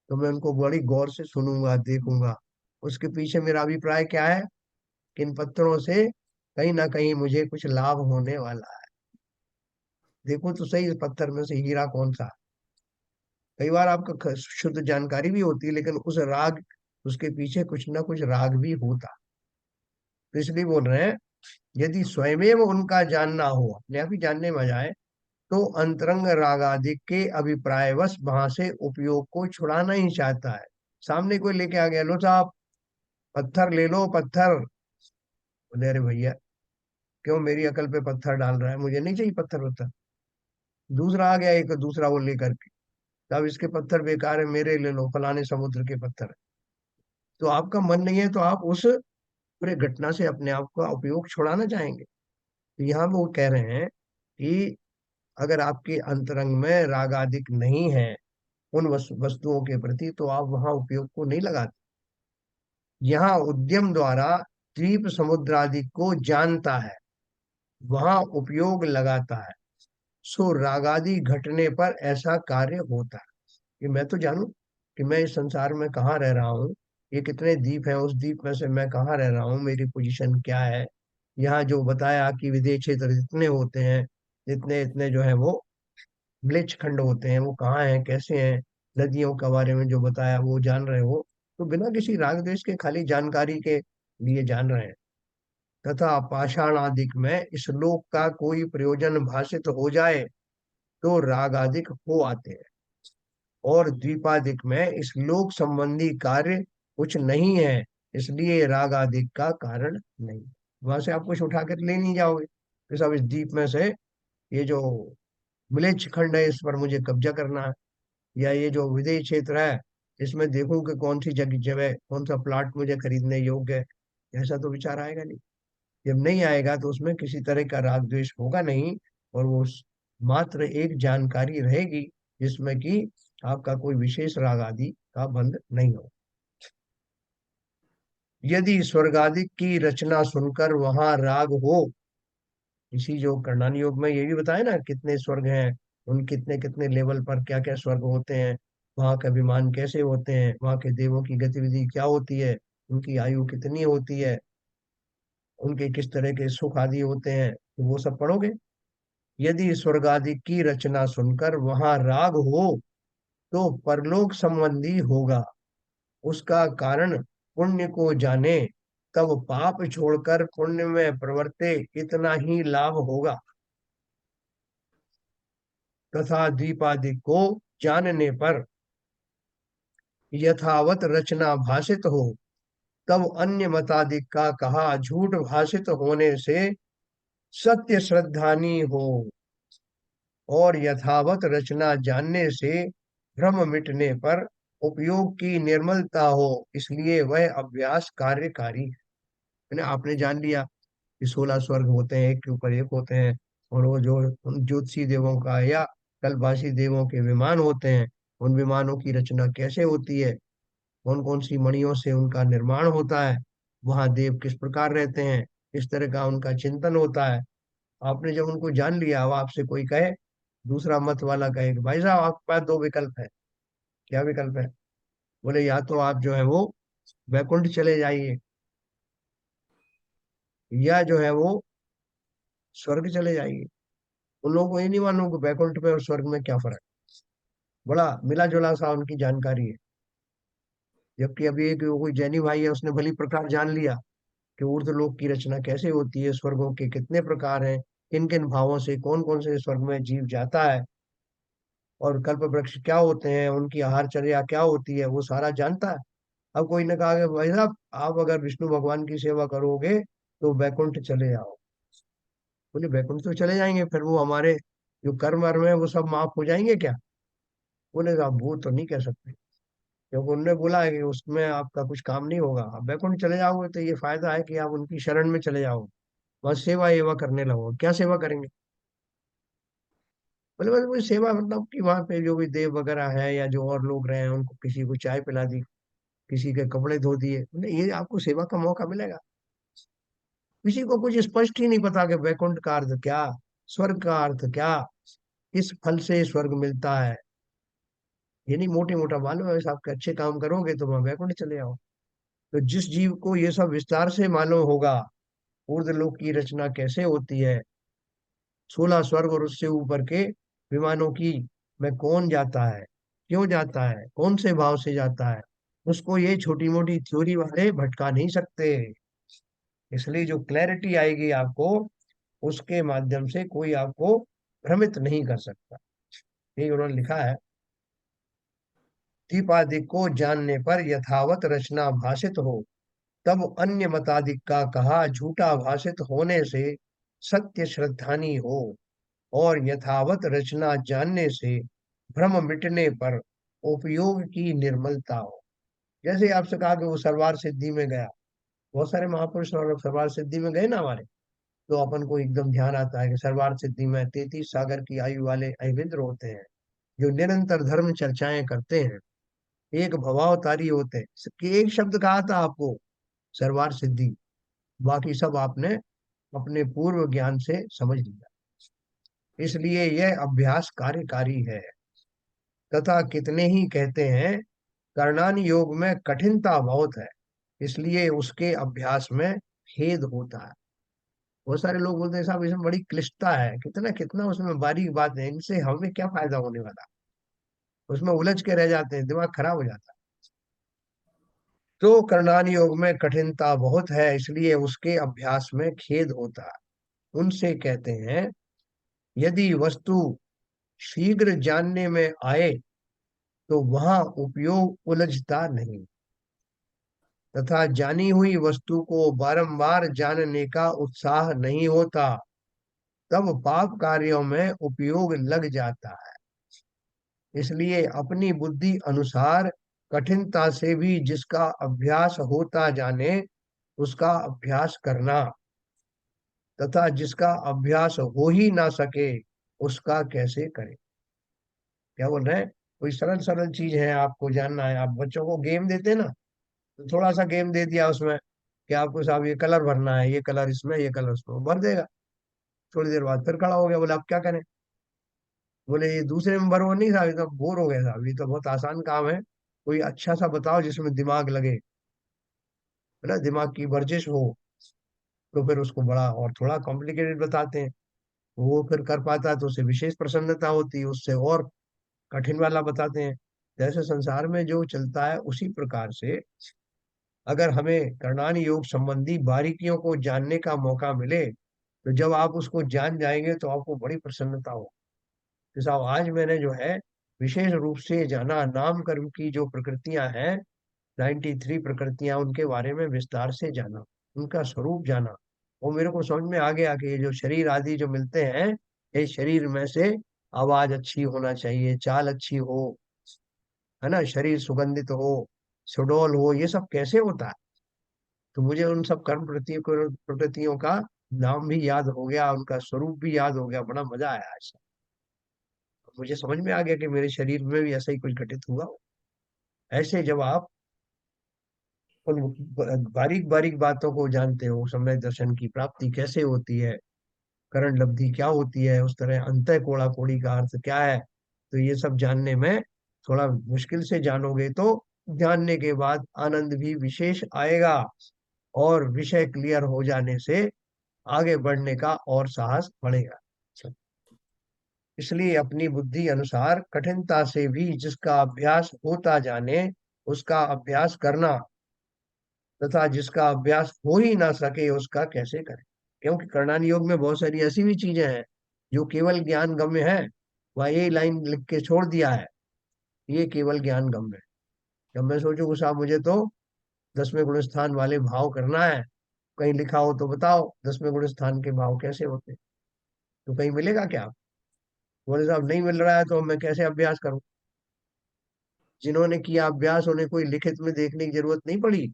तो मैं उनको बड़ी गौर से सुनूंगा, देखूंगा। उसके पीछे मेरा अभिप्राय क्या है, कि इन पत्थरों से कहीं ना कहीं मुझे कुछ लाभ होने वाला है। देखो तो सही, इस पत्थर में से हीरा कौन सा। कई बार आपका शुद्ध जानकारी भी होती है, लेकिन उस राग, उसके पीछे कुछ ना कुछ राग भी होता। तो इसलिए बोल रहे हैं, यदि स्वयमेव उनका जानना हो, अपने आप ही जानने में आ जाए, तो अंतरंग रागादि के अभिप्रायवश वहां से उपयोग को छुड़ाना ही चाहता है। सामने कोई लेके आ गया, लो साहब पत्थर ले लो पत्थर। बोले अरे भैया क्यों मेरी अकल पे पत्थर डाल रहा है, मुझे नहीं चाहिए पत्थर वत्थर। दूसरा आ गया, एक दूसरा वो लेकर के, साहब इसके पत्थर बेकार है, मेरे ले लो, फलाने समुद्र के पत्थर है। तो आपका मन नहीं है तो आप उस पूरे घटना से अपने आप का उपयोग छुड़ाना चाहेंगे। तो यहाँ वो कह रहे हैं कि अगर आपके अंतरंग में राग आदि नहीं है उन वस्तुओं के प्रति, तो आप वहां उपयोग को नहीं लगाते। यहाँ उद्यम द्वारा द्वीप समुद्र आदि को जानता है, वहां उपयोग लगाता है। सो रागादि घटने पर ऐसा कार्य होता है कि मैं तो जानूं कि मैं इस संसार में कहाँ रह रहा हूँ, ये कितने द्वीप हैं, उस द्वीप में से मैं कहाँ रह रहा हूँ, मेरी पोजीशन क्या है। यहाँ जो बताया कि विदेश क्षेत्र जितने होते हैं, जितने इतने जो है वो म्लेच्छ खंड होते हैं, वो कहाँ हैं, कैसे हैं, नदियों के बारे में जो बताया वो जान रहे हो, तो बिना किसी राग द्वेष के खाली जानकारी के लिए जान रहे हैं। तथा पाषाण आदिक में श्लोक का कोई प्रयोजन भाषित हो जाए तो राग आदिक हो आते हैं, और द्वीपादिक में श्लोक संबंधी कार्य कुछ नहीं है, इसलिए राग आदिक का कारण नहीं। वहां से आप कुछ उठा कर ले नहीं जाओगे कि सब इस द्वीप में से ये जो मिलेच्छ खंड है इस पर मुझे कब्जा करना है, या ये जो विदेश क्षेत्र है इसमें देखूं कि कौन सी जगह जगह कौन सा प्लाट मुझे खरीदने योग्य है। ऐसा तो विचार आएगा नहीं। जब नहीं आएगा तो उसमें किसी तरह का राग द्वेष होगा नहीं, और वो मात्र एक जानकारी रहेगी जिसमें कि आपका कोई विशेष राग आदि का बंध नहीं हो। यदि स्वर्ग आदि की रचना सुनकर वहां राग हो, इसी जो करणानी योग में ये भी बताया ना कितने स्वर्ग हैं, उन कितने कितने लेवल पर क्या क्या स्वर्ग होते हैं, वहां के विमान कैसे होते हैं, वहां के देवों की गतिविधि क्या होती है, उनकी आयु कितनी होती है, उनके किस तरह के सुख आदि होते हैं, तो वो सब पढ़ोगे। यदि स्वर्ग आदि की रचना सुनकर वहां राग हो तो परलोक संबंधी होगा, उसका कारण पुण्य को जाने, तब पाप छोड़कर पुण्य में प्रवर्ते, इतना ही लाभ होगा। तथा दीपादि को जानने पर यथावत रचना भाषित हो, तब अन्य मतादि का कहा झूठ भाषित होने से सत्य श्रद्धानी हो, और यथावत रचना जानने से भ्रम मिटने पर उपयोग की निर्मलता हो, इसलिए वह अभ्यास कार्यकारी। मैंने आपने जान लिया कि 16 स्वर्ग होते हैं, एक के ऊपर एक होते हैं, और वो जो उन ज्योतिषी देवों का या कल्पवासी देवों के विमान होते हैं, उन विमानों की रचना कैसे होती है, कौन कौन सी मणियों से उनका निर्माण होता है, वहां देव किस प्रकार रहते हैं, किस तरह का उनका चिंतन होता है। आपने जब उनको जान लिया, अब आपसे कोई कहे, दूसरा मत वाला कहे कि भाई साहब आपके पास दो विकल्प है। क्या विकल्प है? बोले या तो आप जो है वो वैकुंठ चले जाइए, या जो है वो स्वर्ग चले जाइए। उन लोगों को ये नहीं मालूम कि वैकुंठ में और स्वर्ग में क्या फर्क है। बड़ा मिला जुला सा उनकी जानकारी है। जबकि अभी एक कोई जैनी भाई है, उसने भली प्रकार जान लिया कि ऊर्ध्वलोक की रचना कैसे होती है, स्वर्गों के कितने प्रकार हैं, किन किन भावों से कौन कौन से स्वर्ग में जीव जाता है, और कल्प वृक्ष क्या होते हैं, उनकी आहारचर्या क्या होती है, वो सारा जानता है। अब कोई ने कहा कि भाई साहब आप अगर विष्णु भगवान की सेवा करोगे तो वैकुंठ चले जाओ। बोले वैकुंठ तो चले जाएंगे, फिर वो हमारे जो कर्म वर्म है वो सब माफ हो जाएंगे क्या? बोले साहब वो तो नहीं कह सकते, क्योंकि उनने बोला है कि उसमें आपका कुछ काम नहीं होगा। आप वैकुंठ चले जाओगे तो ये फायदा है कि आप उनकी शरण में चले जाओगे, बस सेवा एवा करने लगो। क्या सेवा करेंगे? बोले बस वही सेवा, मतलब कि वहां पे जो भी देव वगैरह है या जो और लोग रहे हैं उनको किसी को चाय पिला दी, किसी के कपड़े धो दिए। बोले ये आपको सेवा का मौका मिलेगा? किसी को कुछ स्पष्ट ही नहीं पता कि वैकुंठ का अर्थ क्या, स्वर्ग का अर्थ क्या, किस फल से स्वर्ग मिलता है। ये नहीं मोटे मोटा मालूम है, बस आपके अच्छे काम करोगे तो वहां वैकुंठ चले आओ। तो जिस जीव को ये सब विस्तार से मालूम होगा, ऊर्ध्वलोक की रचना कैसे होती है, 16 स्वर्ग और उससे ऊपर के विमानों की में कौन जाता है, क्यों जाता है, कौन से भाव से जाता है, उसको ये छोटी मोटी थ्योरी वाले भटका नहीं सकते। इसलिए जो क्लैरिटी आएगी आपको, उसके माध्यम से कोई आपको भ्रमित नहीं कर सकता। ये उन्होंने लिखा है। दीपादिक को जानने पर यथावत रचना भाषित हो, तब अन्य मतादिक का कहा झूठा भाषित होने से सत्य श्रद्धानी हो। और यथावत रचना जानने से भ्रम मिटने पर उपयोग की निर्मलता हो। जैसे आपसे कहा कि वो सरवार सिद्धि में गया, बहुत सारे महापुरुष और सरवार सिद्धि में गए ना हमारे, तो अपन को एकदम ध्यान आता है कि सरवार सिद्धि में 33 सागर की आयु वाले अविंद्र होते हैं, जो निरंतर धर्म चर्चाएं करते हैं, एक भवावतारी होते हैं। कि एक शब्द कहा था आपको, सरवार सिद्धि, बाकी सब आपने अपने पूर्व ज्ञान से समझ लिया। इसलिए यह अभ्यास कार्यकारी है। तथा कितने ही कहते हैं करणान योग में कठिनता बहुत है, इसलिए उसके अभ्यास में खेद होता है। बहुत सारे लोग बोलते हैं साहब इसमें बड़ी क्लिष्टता है, कितना कितना उसमें बारीक बात है, इनसे हमें क्या फायदा होने वाला। उसमें उलझ के रह जाते हैं, दिमाग खराब हो जाता है। तो करणान योग में कठिनता बहुत है, इसलिए उसके अभ्यास में खेद होता है। उनसे कहते हैं यदि वस्तु शीघ्र जानने में आए तो वहां उपयोग उलझता नहीं, तथा जानी हुई वस्तु को बारंबार जानने का उत्साह नहीं होता, तब पाप कार्यों में उपयोग लग जाता है। इसलिए अपनी बुद्धि अनुसार कठिनता से भी जिसका अभ्यास होता जाने उसका अभ्यास करना, तथा जिसका अभ्यास हो ही ना सके उसका कैसे करें। क्या बोल रहे हैं, कोई सरल सरल चीज है आपको जानना है, आप बच्चों को गेम देते हैं ना, तो थोड़ा सा गेम दे दिया उसमें कि आपको साहब ये कलर भरना है, ये कलर इसमें ये कलर उसमें, वो भर देगा। थोड़ी देर बाद फिर खड़ा हो गया, बोले आप क्या करें, बोले ये दूसरे में भरो, नहीं साहब ये तो बोर हो गया साहब, ये तो बहुत आसान काम है, कोई अच्छा सा बताओ जिसमें दिमाग लगे, है ना, दिमाग की वर्जिश हो। तो फिर उसको बड़ा और थोड़ा कॉम्प्लिकेटेड बताते हैं, वो फिर कर पाता है तो उसे विशेष प्रसन्नता होती है, उससे और कठिन वाला बताते हैं। जैसे संसार में जो चलता है उसी प्रकार से अगर हमें करणानी योग संबंधी बारीकियों को जानने का मौका मिले, तो जब आप उसको जान जाएंगे तो आपको बड़ी प्रसन्नता हो कि साहब आज मैंने जो है विशेष रूप से जाना, नाम कर्म की जो प्रकृतियां हैं, 93 प्रकृतियां, उनके बारे में विस्तार से जाना, उनका स्वरूप जाना। और मेरे को समझ में आ गया कि ये जो शरीर आदि जो मिलते हैं, ये शरीर में से आवाज अच्छी होना चाहिए, चाल अच्छी हो, है ना, शरीर सुगंधित हो, सुडौल हो, ये सब कैसे होता है। तो मुझे उन सब कर्म प्रकृतियों का नाम भी याद हो गया, उनका स्वरूप भी याद हो गया, बड़ा मजा आया ऐसा। मुझे समझ में आ गया कि मेरे शरीर में भी ऐसा ही कुछ घटित हुआ हो। ऐसे जब आप उन बारीक बारीक बातों को जानते हो, समय दर्शन की प्राप्ति कैसे होती है, करण लब्धि क्या होती है, उस तरह अंतः कोड़ा कोड़ी का अर्थ क्या है, तो ये सब जानने में थोड़ा मुश्किल से जानोगे तो जानने के बाद आनंद भी विशेष आएगा, और विषय क्लियर हो जाने से आगे बढ़ने का और साहस बढ़ेगा। इसलिए अपनी बुद्धि अनुसार कठिनता से भी जिसका अभ्यास होता जाने उसका अभ्यास करना, तथा जिसका अभ्यास हो ही ना सके उसका कैसे करें। क्योंकि करणानी योग में बहुत सारी ऐसी भी चीजें हैं जो केवल ज्ञान गम्य है, वह ये लाइन लिख के छोड़ दिया है, ये केवल ज्ञान गम्य है। जब मैं सोचूं कि साहब मुझे तो 10वें गुण स्थान वाले भाव करना है, कहीं लिखा हो तो बताओ 10वें गुण स्थान के भाव कैसे होते हैं, तो कहीं मिलेगा क्या। बोले साहब नहीं मिल रहा है तो मैं कैसे अभ्यास करूं। जिन्होंने किया अभ्यास उन्हें कोई लिखित में देखने की जरूरत नहीं पड़ी,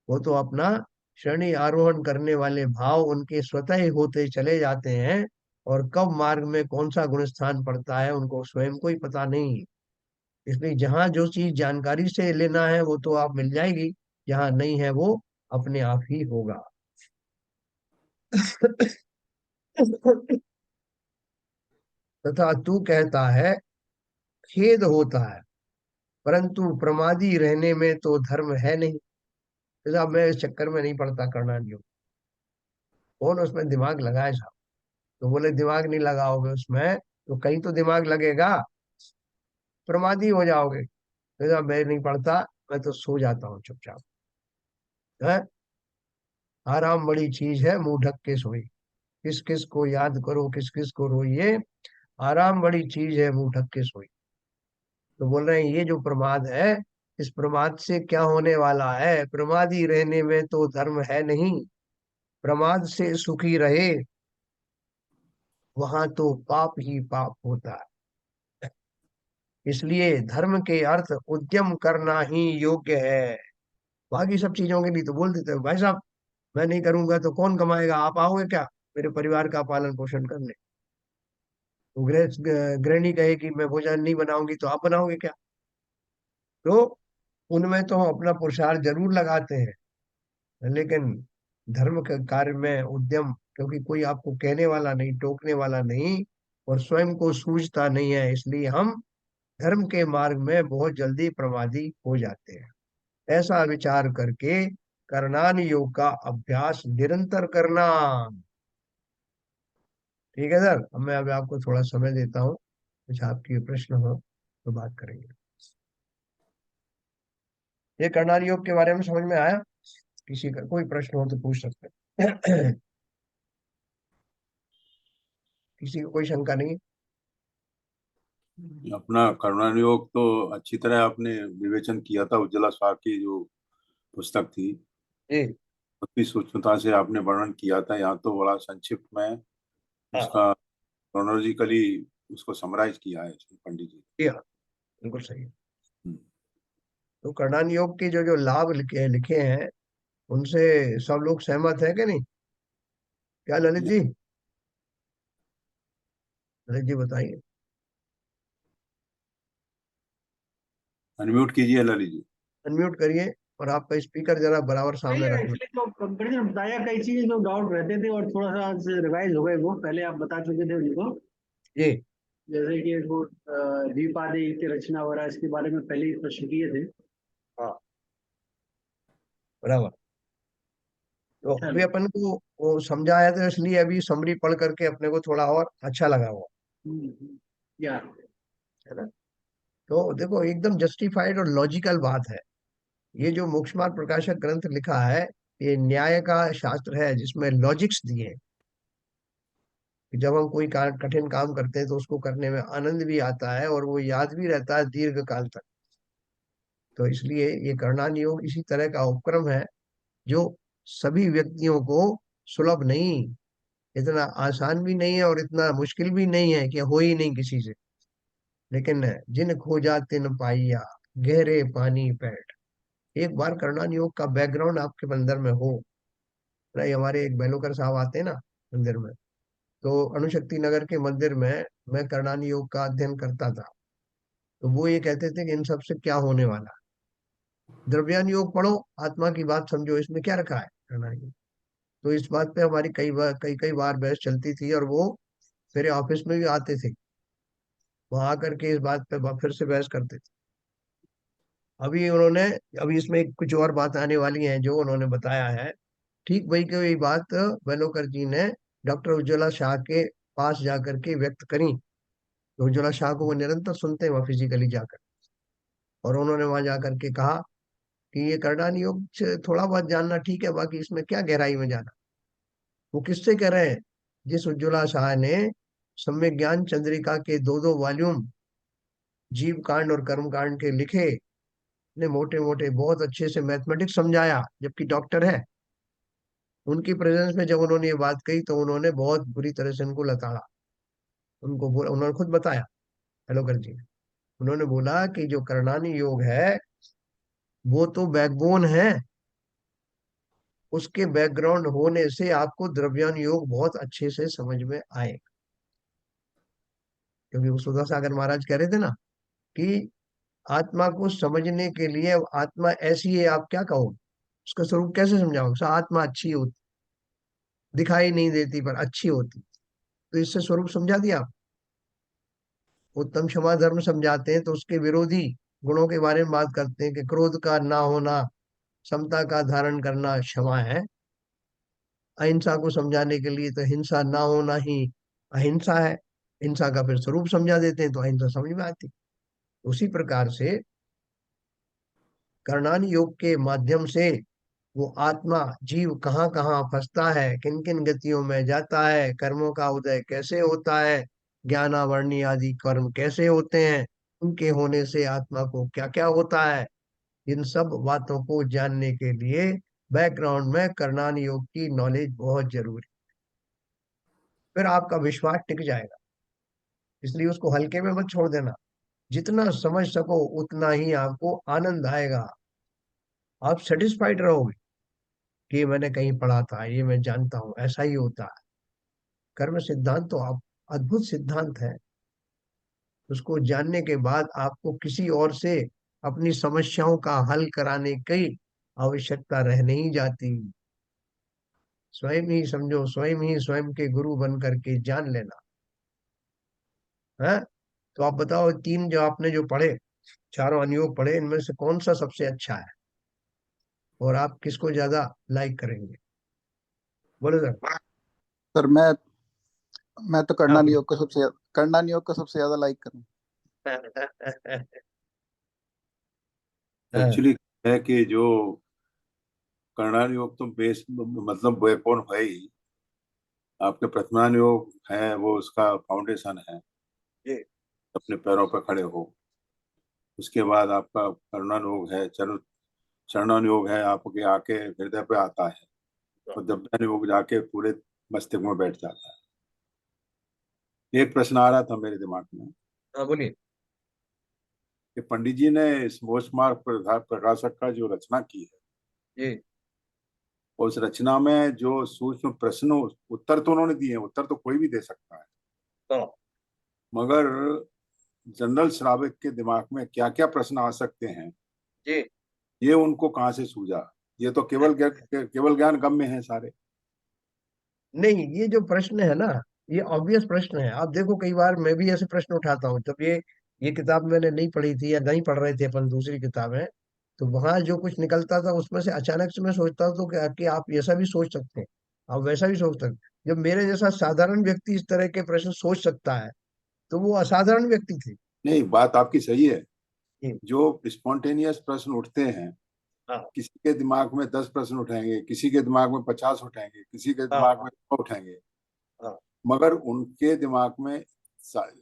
वो तो अपना श्रेणी आरोहण करने वाले भाव उनके स्वतः ही होते चले जाते हैं, और कब मार्ग में कौन सा गुण स्थान पड़ता है उनको स्वयं को ही पता नहीं। इसलिए जहाँ जो चीज जानकारी से लेना है वो तो आप मिल जाएगी, जहाँ नहीं है वो अपने आप ही होगा। तथा तू कहता है खेद होता है, परंतु प्रमादी रहने में तो धर्म है नहीं। तो साहब मैं इस चक्कर में नहीं पड़ता करना नहीं, कौन उसमें दिमाग लगाए साहब। तो बोले दिमाग नहीं लगाओगे उसमें तो कहीं तो दिमाग लगेगा, प्रमादी हो जाओगे। तो साहब मैं नहीं पढ़ता, मैं तो सो जाता हूँ चुपचाप, है, आराम बड़ी चीज है, मुंह ढक के सोई। किस किस को याद करो, किस किस को रोइए, आराम बड़ी चीज है, मुंह ढक के सोइए। तो बोल रहे हैं ये जो प्रमाद है, इस प्रमाद से क्या होने वाला है? प्रमादी रहने में तो धर्म है नहीं, प्रमाद से सुखी रहे वहां तो पाप ही पाप होता है। इसलिए धर्म के अर्थ उद्यम करना ही योग्य है। बाकी सब चीजों के लिए तो बोल देते हैं भाई साहब, मैं नहीं करूंगा तो कौन कमाएगा, आप आओगे क्या मेरे परिवार का पालन पोषण करने? तो गृहिणी कहे कि मैं भोजन नहीं बनाऊंगी तो आप बनाओगे क्या? तो उनमें तो हम अपना पुरुषार्थ जरूर लगाते हैं, लेकिन धर्म के कार्य में उद्यम, क्योंकि कोई आपको कहने वाला नहीं, टोकने वाला नहीं, और स्वयं को सूझता नहीं है, इसलिए हम धर्म के मार्ग में बहुत जल्दी प्रमादी हो जाते हैं। ऐसा विचार करके करणान योग का अभ्यास निरंतर करना। ठीक है सर, अब मैं अभी आपको थोड़ा समय देता हूँ, कुछ आपके प्रश्न हो तो बात करेंगे। ये करणान योग के बारे में समझ में आया? किसी का कोई प्रश्न हो तो पूछ सकते हैं। किसी को कोई शंका नहीं? अपना करुणा योग तो अच्छी तरह आपने विवेचन किया था, उज्ज्वला शाह की जो पुस्तक थी जी। उतनी सूक्ष्मता से आपने वर्णन किया था। यहाँ तो बड़ा संक्षिप्त में हाँ। उसका क्रोनोलॉजिकली उसको समराइज किया है इसमें पंडित जी। जी हाँ, बिल्कुल सही है। हम्म। तो करणान योग के जो जो लाभ लिखे लिखे हैं, उनसे सब लोग सहमत है कि नहीं? क्या ललित जी? ललित जी बताइए। अनम्यूट कीजिए ललित जी। अनम्यूट करिए, और आपका स्पीकर जरा बराबर नहीं सामने रखना। एक्चुअली तो कंपनी ने बताया कई चीजें जो डाउट रहते थे और थोड़ा सा आज रिवाइज हो गए, वो पहले आप बता चुके थे उनको। जी। जैसे कि वो द्विपादी की रचना वगैरह इसके बारे में पहले ही प्रश्न किए थे। हाँ, बराबर। तो अभी चलो। अपन को वो समझाया तो इसलिए अभी समरी पढ़ करके अपने को थोड़ा और अच्छा लगा हुआ या है ना। तो देखो, एकदम जस्टिफाइड और लॉजिकल बात है। ये जो मोक्ष मार्ग प्रकाशक ग्रंथ लिखा है, ये न्याय का शास्त्र है जिसमें लॉजिक्स दिए हैं, कि जब हम कोई कठिन काम करते हैं तो उसको करने में आनंद भी आता है और वो याद भी रहता है दीर्घ काल तक। तो इसलिए ये करणान योग इसी तरह का उपक्रम है, जो सभी व्यक्तियों को सुलभ नहीं, इतना आसान भी नहीं है और इतना मुश्किल भी नहीं है कि हो ही नहीं किसी से। लेकिन जिन खोजा तिन पाइया, गहरे पानी पैठ। एक बार करणान योग का बैकग्राउंड आपके अंदर में हो ना। ये हमारे एक बेलोकर साहब आते हैं ना मंदिर में, तो अणुशक्ति नगर के मंदिर में मैं करणान योग का अध्ययन करता था। तो वो ये कहते थे कि इन सब से क्या होने वाला है, द्रव्यान योग पढ़ो, आत्मा की बात समझो, इसमें क्या रखा है करणान योग। तो इस बात पे हमारी कई कई बार बहस चलती थी, और वो मेरे ऑफिस में भी आते थे, वहां आकर के इस बात पे फिर से बहस करते थे। अभी उन्होंने, अभी इसमें कुछ और बात आने वाली है जो उन्होंने बताया है, ठीक वही की वही बात बेलोकर जी ने डॉक्टर उज्ज्वला शाह के पास जाकर के व्यक्त करी। तो उज्ज्वला शाह को वो निरंतर सुनते हैं वहाँ फिजिकली जाकर, और उन्होंने वहां जाकर के कहा कि ये करडान योग से थोड़ा बहुत जानना ठीक है, बाकी इसमें क्या गहराई में जाना। वो किससे कह रहे हैं? जिस उज्ज्वला शाह ने सम्यक ज्ञान चंद्रिका के दो दो वॉल्यूम जीव कांड और कर्म कांड के लिखे, ने मोटे मोटे बहुत अच्छे से मैथमेटिक्स समझाया, जबकि डॉक्टर है। उनकी प्रेजेंस में जब उन्होंने ये बात कही तो उन्होंने बहुत बुरी तरह से उनको लताड़ा। उन्होंने खुद बताया, हेलो कर जी, उन्होंने बोला कि जो करणानी योग है वो तो बैकबोन है, उसके बैकग्राउंड होने से आपको द्रव्यान योग बहुत अच्छे से समझ में आएगा। क्योंकि वो सुधा सागर महाराज कह रहे थे ना कि आत्मा को समझने के लिए, आत्मा ऐसी है आप क्या कहो, उसका स्वरूप कैसे समझाओ? आत्मा अच्छी होती, दिखाई नहीं देती पर अच्छी होती, तो इससे स्वरूप समझा दिया आप। उत्तम क्षमा धर्म समझाते हैं तो उसके विरोधी गुणों के बारे में बात करते हैं कि क्रोध का ना होना, समता का धारण करना क्षमा है। अहिंसा को समझाने के लिए तो हिंसा ना होना ही अहिंसा है। हिंसा का फिर स्वरूप समझा देते हैं तो अहिंसा समझ में आती। उसी प्रकार से करणान योग के माध्यम से वो आत्मा जीव कहाँ कहाँ फंसता है, किन किन गतियों में जाता है, कर्मों का उदय कैसे होता है, ज्ञानावरणी आदि कर्म कैसे होते हैं, उनके होने से आत्मा को क्या क्या होता है, इन सब बातों को जानने के लिए बैकग्राउंड में करणान योग की नॉलेज बहुत जरूरी। फिर आपका विश्वास टिक जाएगा। इसलिए उसको हल्के में मत छोड़ देना। जितना समझ सको उतना ही आपको आनंद आएगा। आप सेटिस्फाइड रहोगे कि ये मैंने कहीं पढ़ा था, ये मैं जानता हूँ, ऐसा ही होता है। कर्म सिद्धांत तो आप अद्भुत सिद्धांत है। उसको जानने के बाद आपको किसी और से अपनी समस्याओं का हल कराने की आवश्यकता रह नहीं जाती। स्वयं ही समझो, स्वयं ही स्वयं के गुरु बन करके जान लेना है। तो आप बताओ, तीन जो आपने जो पढ़े, चारों अनुयोग पढ़े, इनमें से कौन सा सबसे अच्छा है और आप किसको ज्यादा लाइक करेंगे? बोलो सर। सर मैं तो हाँ, करना योग को सबसे ज्यादा लाइक करूँ। हाँ, एक्चुअली है कि जो करणान योग तो बेस मतलब बैकबोन है ही। आपके प्रथमान योग है वो उसका फाउंडेशन है, जी, अपने पैरों पर खड़े हो। उसके बाद आपका करणान योग है, चरणन योग है, आपके आके हृदय पे आता है, और जब योग जाके पूरे मस्तिष्क में बैठ जाता है। एक प्रश्न आ रहा था मेरे दिमाग में हाँ, बोलिए। कि पंडित जी ने इस मोक्ष मार्ग प्रकाशक का जो रचना की है, जी, और उस रचना में जो सूक्ष्म प्रश्न उत्तर तो उन्होंने दिए हैं, उत्तर तो कोई भी दे सकता है, हाँ, मगर जनरल श्रावक के दिमाग में क्या क्या प्रश्न आ सकते हैं, जी। ये उनको कहाँ से सूझा? ये तो केवल ज्ञान गम्य है सारे। नहीं, ये जो प्रश्न है ना, ये ऑब्वियस प्रश्न है। आप देखो, कई बार मैं भी ऐसे प्रश्न उठाता हूँ। जब ये किताब मैंने नहीं पढ़ी थी या नहीं पढ़ रहे थे अपन, दूसरी किताबें, तो वहां जो कुछ निकलता था उसमें से अचानक से मैं सोचता था तो कि आप ऐसा भी सोच सकते हैं, आप वैसा भी सोच सकते हैं। जब मेरे जैसा साधारण व्यक्ति इस तरह के प्रश्न सोच सकता है, तो वो असाधारण व्यक्ति थे। नहीं, बात आपकी सही है। जी, जो स्पॉन्टेनियस प्रश्न उठते हैं, हाँ, किसी के दिमाग में 10 प्रश्न उठाएंगे, किसी के दिमाग में 50 उठाएंगे, किसी के हाँ, दिमाग हाँ, में 100 उठाएंगे, हाँ, मगर उनके दिमाग में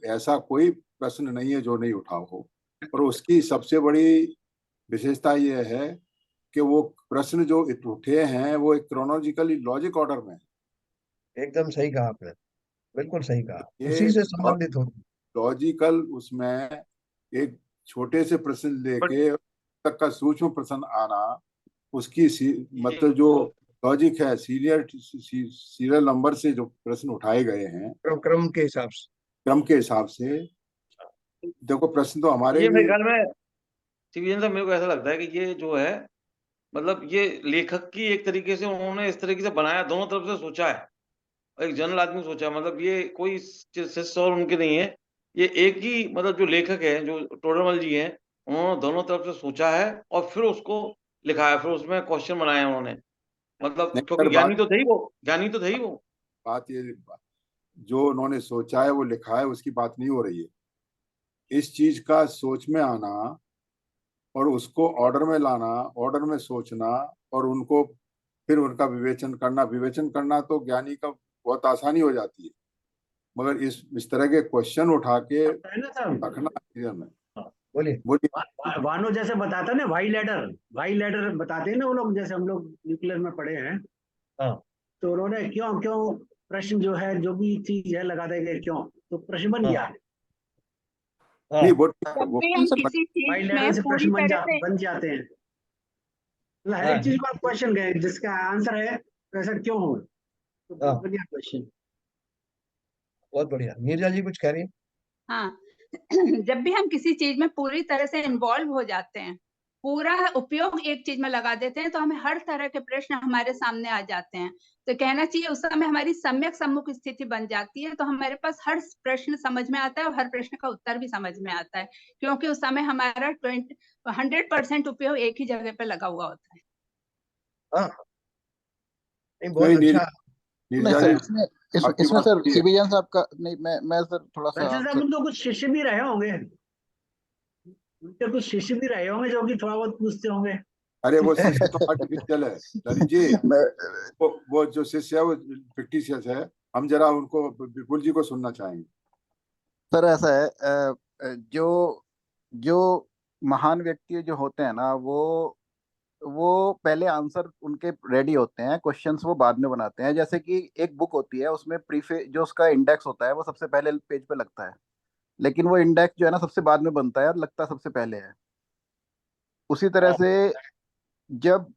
ऐसा कोई प्रश्न नहीं है जो नहीं उठा हो। और उसकी सबसे बड़ी विशेषता यह है कि वो प्रश्न जो उठे हैं वो एक क्रोनोलॉजिकली लॉजिक ऑर्डर में है। एकदम सही कहा आपने, बिल्कुल सही कहा, ये उसी से संबंधित होती लॉजिकल उसमें एक छोटे से प्रश्न लेके तक का सूक्ष्म प्रश्न आना, उसकी मतलब जो लॉजिक है, सीरियल नंबर से जो प्रश्न उठाए गए हैं, क्रम के हिसाब से। क्रम के हिसाब से। देखो, प्रश्न तो हमारे ये मेरे भी। ख्याल में सिविजन साहब, मेरे को ऐसा लगता है कि ये जो है, मतलब ये लेखक की एक तरीके से उन्होंने इस तरीके से बनाया, दोनों तरफ से सोचा है। एक जनरल आदमी सोचा है, मतलब ये कोई शिष्य और उनके नहीं है। ये एक ही, मतलब जो लेखक है, जो टोडरमल जी हैं, उन्होंने दोनों तरफ से सोचा है और फिर उसको लिखा है, फिर उसमें क्वेश्चन बनाए हैं उन्होंने। मतलब नहीं, क्योंकि अगर बात ज्ञानी तो थे ही वो। बात ये जो उन्होंने सोचा है वो लिखा है, उसकी बात नहीं हो रही है। इस चीज का सोच में आना और उसको ऑर्डर में लाना, ऑर्डर में सोचना, और उनको फिर उनका विवेचन करना तो ज्ञानी का बहुत आसानी हो जाती है। मगर इस तरह के क्वेश्चन उठा के है ना साहब। रखना चीजों में। बोलिए। बोलिए। वानो जैसे बताता ना, भाई लेटर बताते हैं ना वो लोग, जैसे हम लोग न्यूक्लियर में पढ़े हैं। हाँ, तो उन्होंने क्यों क्यों प्रश्न जो है, जो भी चीज है लगा देंगे क्यों, तो प्रश्न बन हाँ, गया। नहीं, हाँ, जब वो भी हम सर किसी भाई चीज लेटर में से पूरी प्रश्न तरह से बन जाते हैं। मतलब हर एक हाँ, चीज को आप क्वेश्चन गए जिसका आंसर है तो ऐसा क्यों हो, तो हाँ, बढ़िया क्वेश्चन। बहुत बढ़िया। नीरजा जी कुछ कह रही हैं? हाँ जब भी हम किसी चीज में पूरी तरह से इन्वॉल्व हो जाते हैं, पूरा उपयोग एक चीज में लगा देते हैं, तो हमें हर तरह के प्रश्न हमारे सामने आ जाते हैं। तो कहना चाहिए उस समय हमारी सम्यक सम्मुख स्थिति बन जाती है, तो हमारे पास हर प्रश्न समझ में आता है और हर प्रश्न का उत्तर भी समझ में आता है, क्योंकि उस समय हमारा 100% उपयोग एक ही जगह पे लगा हुआ होता है। हाँ, नहीं, बहुत नहीं, अच्छा। नहीं नीरजा सर, जी, इसमें आपकी इसमें बात सर सही है। सिविलियन साहब का नहीं, मैं सर थोड़ा सा वैसे साहब आपसे। उनको कुछ शिष्य भी रहे होंगे, उनके कुछ शिष्य भी रहे होंगे जो कि थोड़ा बहुत पूछते होंगे। अरे वो शिष्य तो आर्टिफिशियल है ललित जी। मैं वो जो शिष्य है वो फिक्टिशियस है। हम जरा उनको विपुल जी को सुनना चाहेंगे। सर ऐसा है, जो जो महान व्यक्ति जो होते हैं ना, वो पहले आंसर उनके रेडी होते हैं, क्वेश्चंस वो बाद में बनाते हैं। जैसे कि एक बुक होती है, उसमें प्रीफे जो उसका इंडेक्स होता है वो सबसे पहले पेज पे लगता है, लेकिन वो इंडेक्स जो है ना सबसे बाद में बनता है और लगता सबसे पहले है। उसी तरह से जब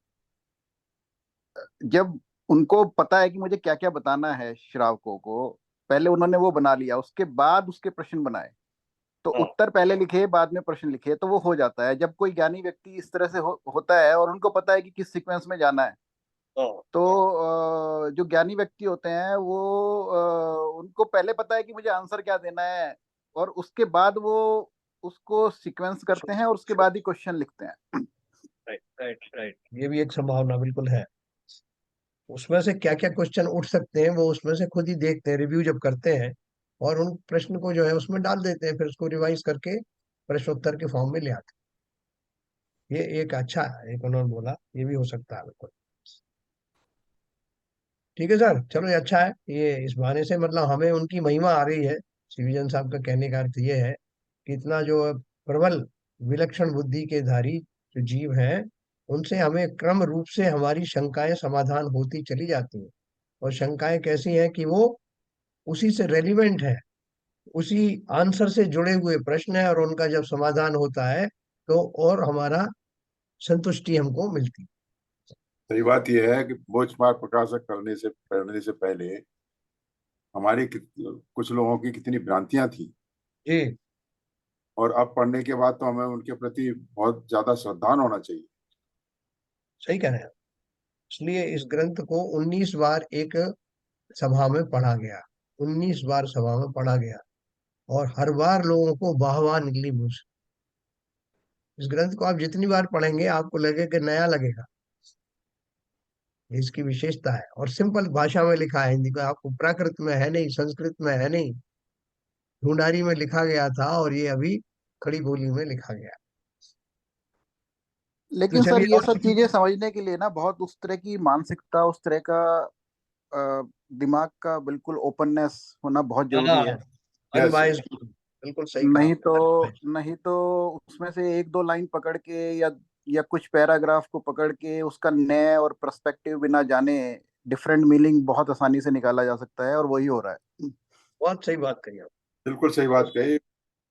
जब उनको पता है कि मुझे क्या क्या बताना है श्रावकों को, पहले उन्होंने वो बना लिया, उसके बाद उसके प्रश्न बनाए। तो उत्तर पहले लिखे बाद में प्रश्न लिखे, तो वो हो जाता है। जब कोई ज्ञानी व्यक्ति इस तरह से होता है और उनको पता है कि किस सीक्वेंस में जाना है, तो जो ज्ञानी व्यक्ति होते हैं वो उनको पहले पता है कि मुझे आंसर क्या देना है, और उसके बाद वो उसको सीक्वेंस करते हैं और उसके बाद ही क्वेश्चन लिखते हैं। राइट राइट राइट, ये भी एक संभावना बिल्कुल है। उसमें से क्या क्या क्वेश्चन उठ सकते हैं वो उसमें से खुद ही देखते हैं, रिव्यू जब करते हैं और उन प्रश्न को जो है उसमें डाल देते हैं, फिर उसको रिवाइज करके प्रश्न उत्तर के फॉर्म में ले आते हैं। ये एक अच्छा है, एक उन्होंने बोला ये भी हो सकता है बिल्कुल। ठीक है सर, चलो ये अच्छा है। ये इस बहाने से मतलब हमें उनकी महिमा आ रही है। सिविजन साहब का कहने का अर्थ ये है कि इतना जो प्रबल विलक्षण बुद्धि के धारी जो जीव हैं, उनसे हमें क्रम रूप से हमारी शंकाएं समाधान होती चली जाती हैं। और शंकाएं कैसी हैं कि वो उसी से रेलिवेंट है, उसी आंसर से जुड़े हुए प्रश्न है, और उनका जब समाधान होता है तो और हमारा संतुष्टि हमको मिलती है। सही बात यह है कि मोक्ष मार्ग प्रकाशक करने से पहले हमारी कुछ लोगों की कितनी भ्रांतियां थी, जी और अब पढ़ने के बाद तो हमें उनके प्रति बहुत ज्यादा श्रद्धान होना चाहिए। सही कह रहे हैं। इसलिए इस ग्रंथ को 19 बार एक सभा में पढ़ा गया, 19 बार सभा में पढ़ा गया, और हर बार लोगों को वाह वाह निकली मुझ। इस ग्रंथ को आप जितनी बार पढ़ेंगे आपको लगेगा नया लगेगा। ये इसकी विशेषता है, और सिंपल भाषा में लिखा है। हिंदी को आपको प्राकृत में है नहीं, संस्कृत में है नहीं, ढूंढारी में लिखा गया था, और ये अभी खड़ी बोली में लिखा गया। तो लेकिन सर चलिए ये और सब चीजें समझने के लिए ना बहुत उस तरह की मानसिकता, उस तरह का दिमाग का बिल्कुल ओपननेस होना बहुत जरूरी हाँ, है। यस। अनबाइस्ड, बिल्कुल सही कहा नहीं तो आपने, unbiased। नहीं तो उसमें से एक दो लाइन पकड़ के या कुछ पैराग्राफ को पकड़ के उसका नए और पर्सपेक्टिव बिना जाने डिफरेंट मीनिंग बहुत आसानी से निकाला जा सकता है, और वही हो रहा है। बहुत सही बात कही आप। बिल्कुल सही बात कही।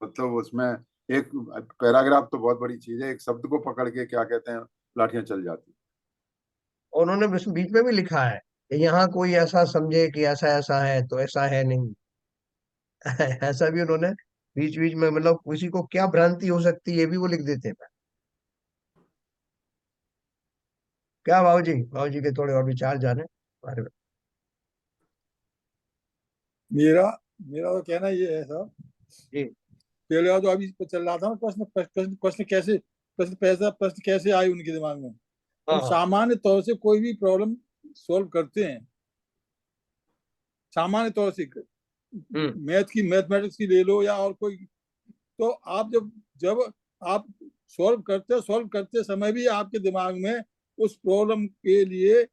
मतलब उसमें एक पैराग्राफ तो बहुत बड़ी चीज है, एक शब्द को पकड़ के क्या कहते हैं लाठियां चल जाती। और उन्होंने बीच में भी लिखा है कि यहाँ कोई ऐसा समझे कि ऐसा ऐसा है तो ऐसा है नहीं। ऐसा भी उन्होंने बीच बीच में, मतलब किसी को क्या भ्रांति हो सकती है ये भी वो लिख देते हैं। क्या बाबूजी के थोड़े और विचार जाने बारे में। मेरा मेरा तो कहना ये है साहब, जी पहले तो अभी चल रहा था ना, प्रश्न कैसे आए उनके दिमाग में। हाँ हम हाँ। सामान्य तौर से कोई भी प्रॉब्लम सॉल्व करते हैं, सामान्य तौर से मैथमेटिक्स की ले लो या और कोई, तो आप जब जब आप सॉल्व करते समय भी आपके दिमाग में उस प्रॉब्लम के लिए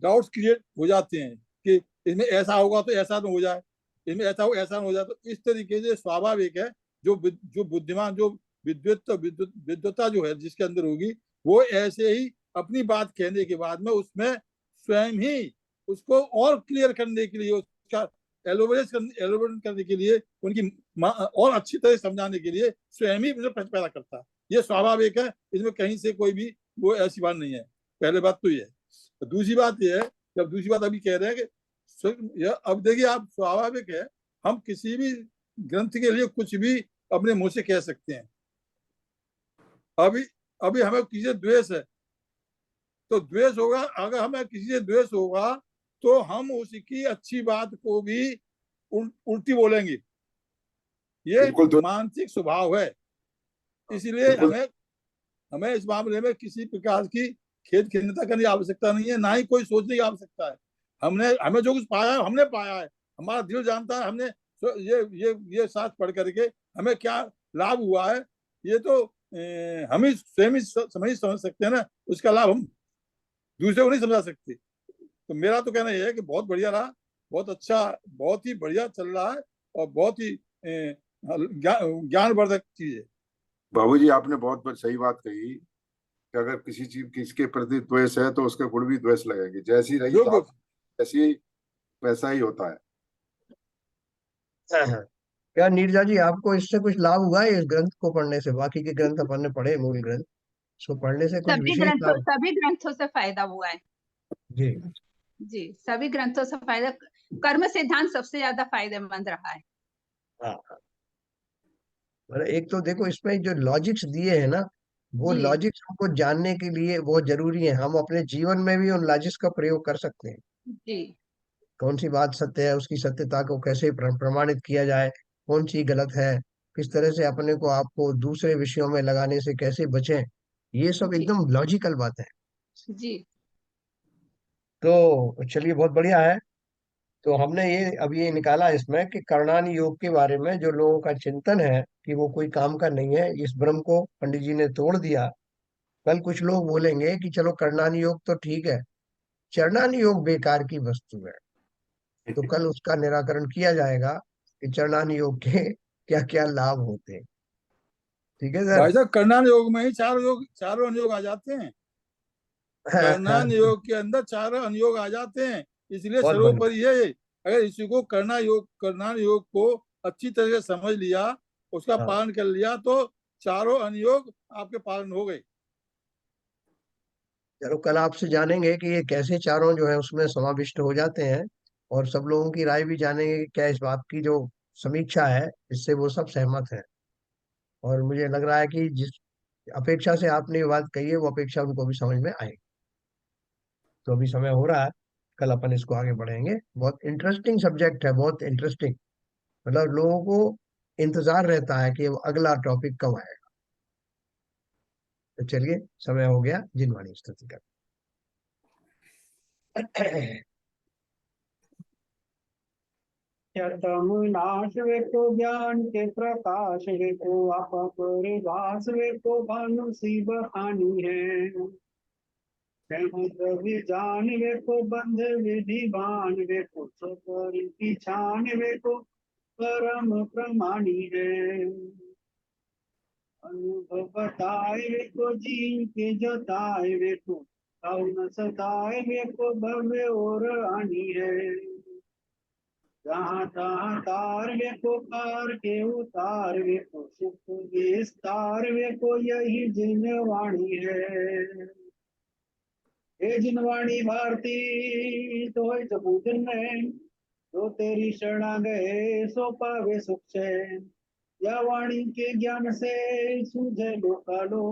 डाउट्स क्रिएट हो जाते हैं कि इसमें ऐसा होगा तो ऐसा ना हो जाए, इसमें ऐसा हो ऐसा ना हो जाए। तो इस तरीके से स्वाभाविक है, जो बुद्धिमान, जो विद्वत्ता जो है जिसके अंदर होगी, वो ऐसे ही अपनी बात कहने के बाद में उसमें स्वयं ही उसको और क्लियर करने के लिए, उसका एलोबरेट करने के लिए, उनकी और अच्छी तरह समझाने के लिए स्वयं ही प्रश्न पैदा करता है। ये स्वाभाविक है, इसमें कहीं से कोई भी वो ऐसी बात नहीं है। पहले बात तो ये है। तो दूसरी बात ये है, जब दूसरी बात अभी कह रहे हैं कि अब देखिए आप, स्वाभाविक है हम किसी भी ग्रंथ के लिए कुछ भी अपने मुंह से कह सकते हैं। अभी अभी हमें किसी से द्वेष है तो द्वेष होगा, अगर हमें किसी से द्वेष होगा तो हम उसकी अच्छी बात को भी उल्टी बोलेंगे। ये मानसिक स्वभाव है। इसलिए हमें इस मामले में किसी प्रकार की खेद खिन्नता करने की आवश्यकता नहीं है, ना ही कोई सोचने की आवश्यकता है। हमें जो कुछ पाया है हमने पाया है, हमारा दिल जानता है हमने ये शास्त्र पढ़ करके हमें क्या लाभ हुआ है। ये तो हम ही स्वयं ही समझ सकते हैं ना, उसका लाभ हम दूसरे को नहीं समझा सकते। तो मेरा तो कहना यह है कि बहुत बढ़िया रहा, बहुत अच्छा, बहुत ही बढ़िया चल रहा है और बहुत ही ज्ञानवर्धक चीज है। बाबूजी आपने बहुत सही बात कही कि अगर किसी चीज किसके प्रति द्वेष है तो उसके गुण भी द्वेष लगेंगे, जैसी रही साफ ऐसी वैसा ही होता है। हाँ। क्या नीरजा जी, आपको इससे कुछ लाभ हुआ है इस ग्रंथ को पढ़ने से? बाकी के ग्रंथ अपन ने पढ़े, मूल ग्रंथ, इसको पढ़ने से कुछ विशेष लाभ? सभी ग्रंथों से फायदा हुआ है जी जी, सभी ग्रंथों से फायदा। कर्म सिद्धांत सबसे ज्यादा फायदेमंद रहा है। हाँ। मतलब एक तो देखो इसमें जो लॉजिक्स दिए हैं ना, वो जी लॉजिक्स हमको जानने के लिए बहुत जरूरी है। हम अपने जीवन में भी उन लॉजिक्स का प्रयोग कर सकते हैं। जी कौन सी बात सत्य है, उसकी सत्यता को कैसे प्रमाणित किया जाए, कौन सी गलत है, किस तरह से अपने को आपको दूसरे विषयों में लगाने से कैसे बचें, ये सब जी एकदम लॉजिकल बात है। जी तो चलिए, बहुत बढ़िया है। तो हमने ये अब ये निकाला इसमें कि करणानि योग के बारे में जो लोगों का चिंतन है कि वो कोई काम का नहीं है, इस भ्रम को पंडित जी ने तोड़ दिया। कल कुछ लोग बोलेंगे कि चलो करणानि योग तो ठीक है, चरणानि योग बेकार की वस्तु है। तो कल उसका निराकरण किया जाएगा कि चरणानि योग के क्या क्या लाभ होते हैं। ठीक है सर? भाई साहब, कर्णान योग में ही चारों अनुयोग आ जाते हैं। कर्णान योग के अंदर चारों अनुयोग आ जाते हैं, इसलिए बहुत बढ़िया। सर्वोपरि है। अगर इसी को कर्णान योग को अच्छी तरह से समझ लिया, उसका हाँ, पालन कर लिया, तो चारों अनुयोग आपके पालन हो गए। चलो कल आपसे जानेंगे कि ये कैसे चारों जो है उसमें समाविष्ट हो जाते हैं, और सब लोगों की राय भी जानेंगे कि क्या इस बात की जो समीक्षा है इससे वो सब सहमत है। और मुझे लग रहा है कि जिस अपेक्षा से आपने ये बात कही है वो अपेक्षा उनको भी समझ में आएगी। तो अभी समय हो रहा है, कल अपन इसको आगे बढ़ेंगे। बहुत इंटरेस्टिंग सब्जेक्ट है, बहुत इंटरेस्टिंग। मतलब लोगों को इंतजार रहता है कि वो अगला टॉपिक कब आएगा। तो चलिए, समय हो गया जिनवाणी स्तुति का। तम नाश वे को ज्ञान के प्रकाश वे को आप परिभाष वे को भानु सी बहानी है। भी जान वे को बंध विधि भान वे को की छान वे को परम प्रमाणी है। अनुभव बताए वे को जीन के जताए वे को न सताए वे को भव्य और आनी है। जहाँ तहाँ तार वे को पार के उतार वे को सुख विस्तार वे को यही जिनवाणी है। हे जिनवाणी भारती तो जबूदन में जो तेरी शरणा गए सो पावे सुख चैन। या वाणी के ज्ञान से सूझे लोकालो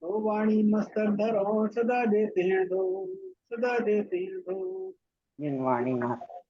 तो वाणी मस्तक धरो सदा देते हैं दो, सदा देते हैं दो। जिनवाणी माता।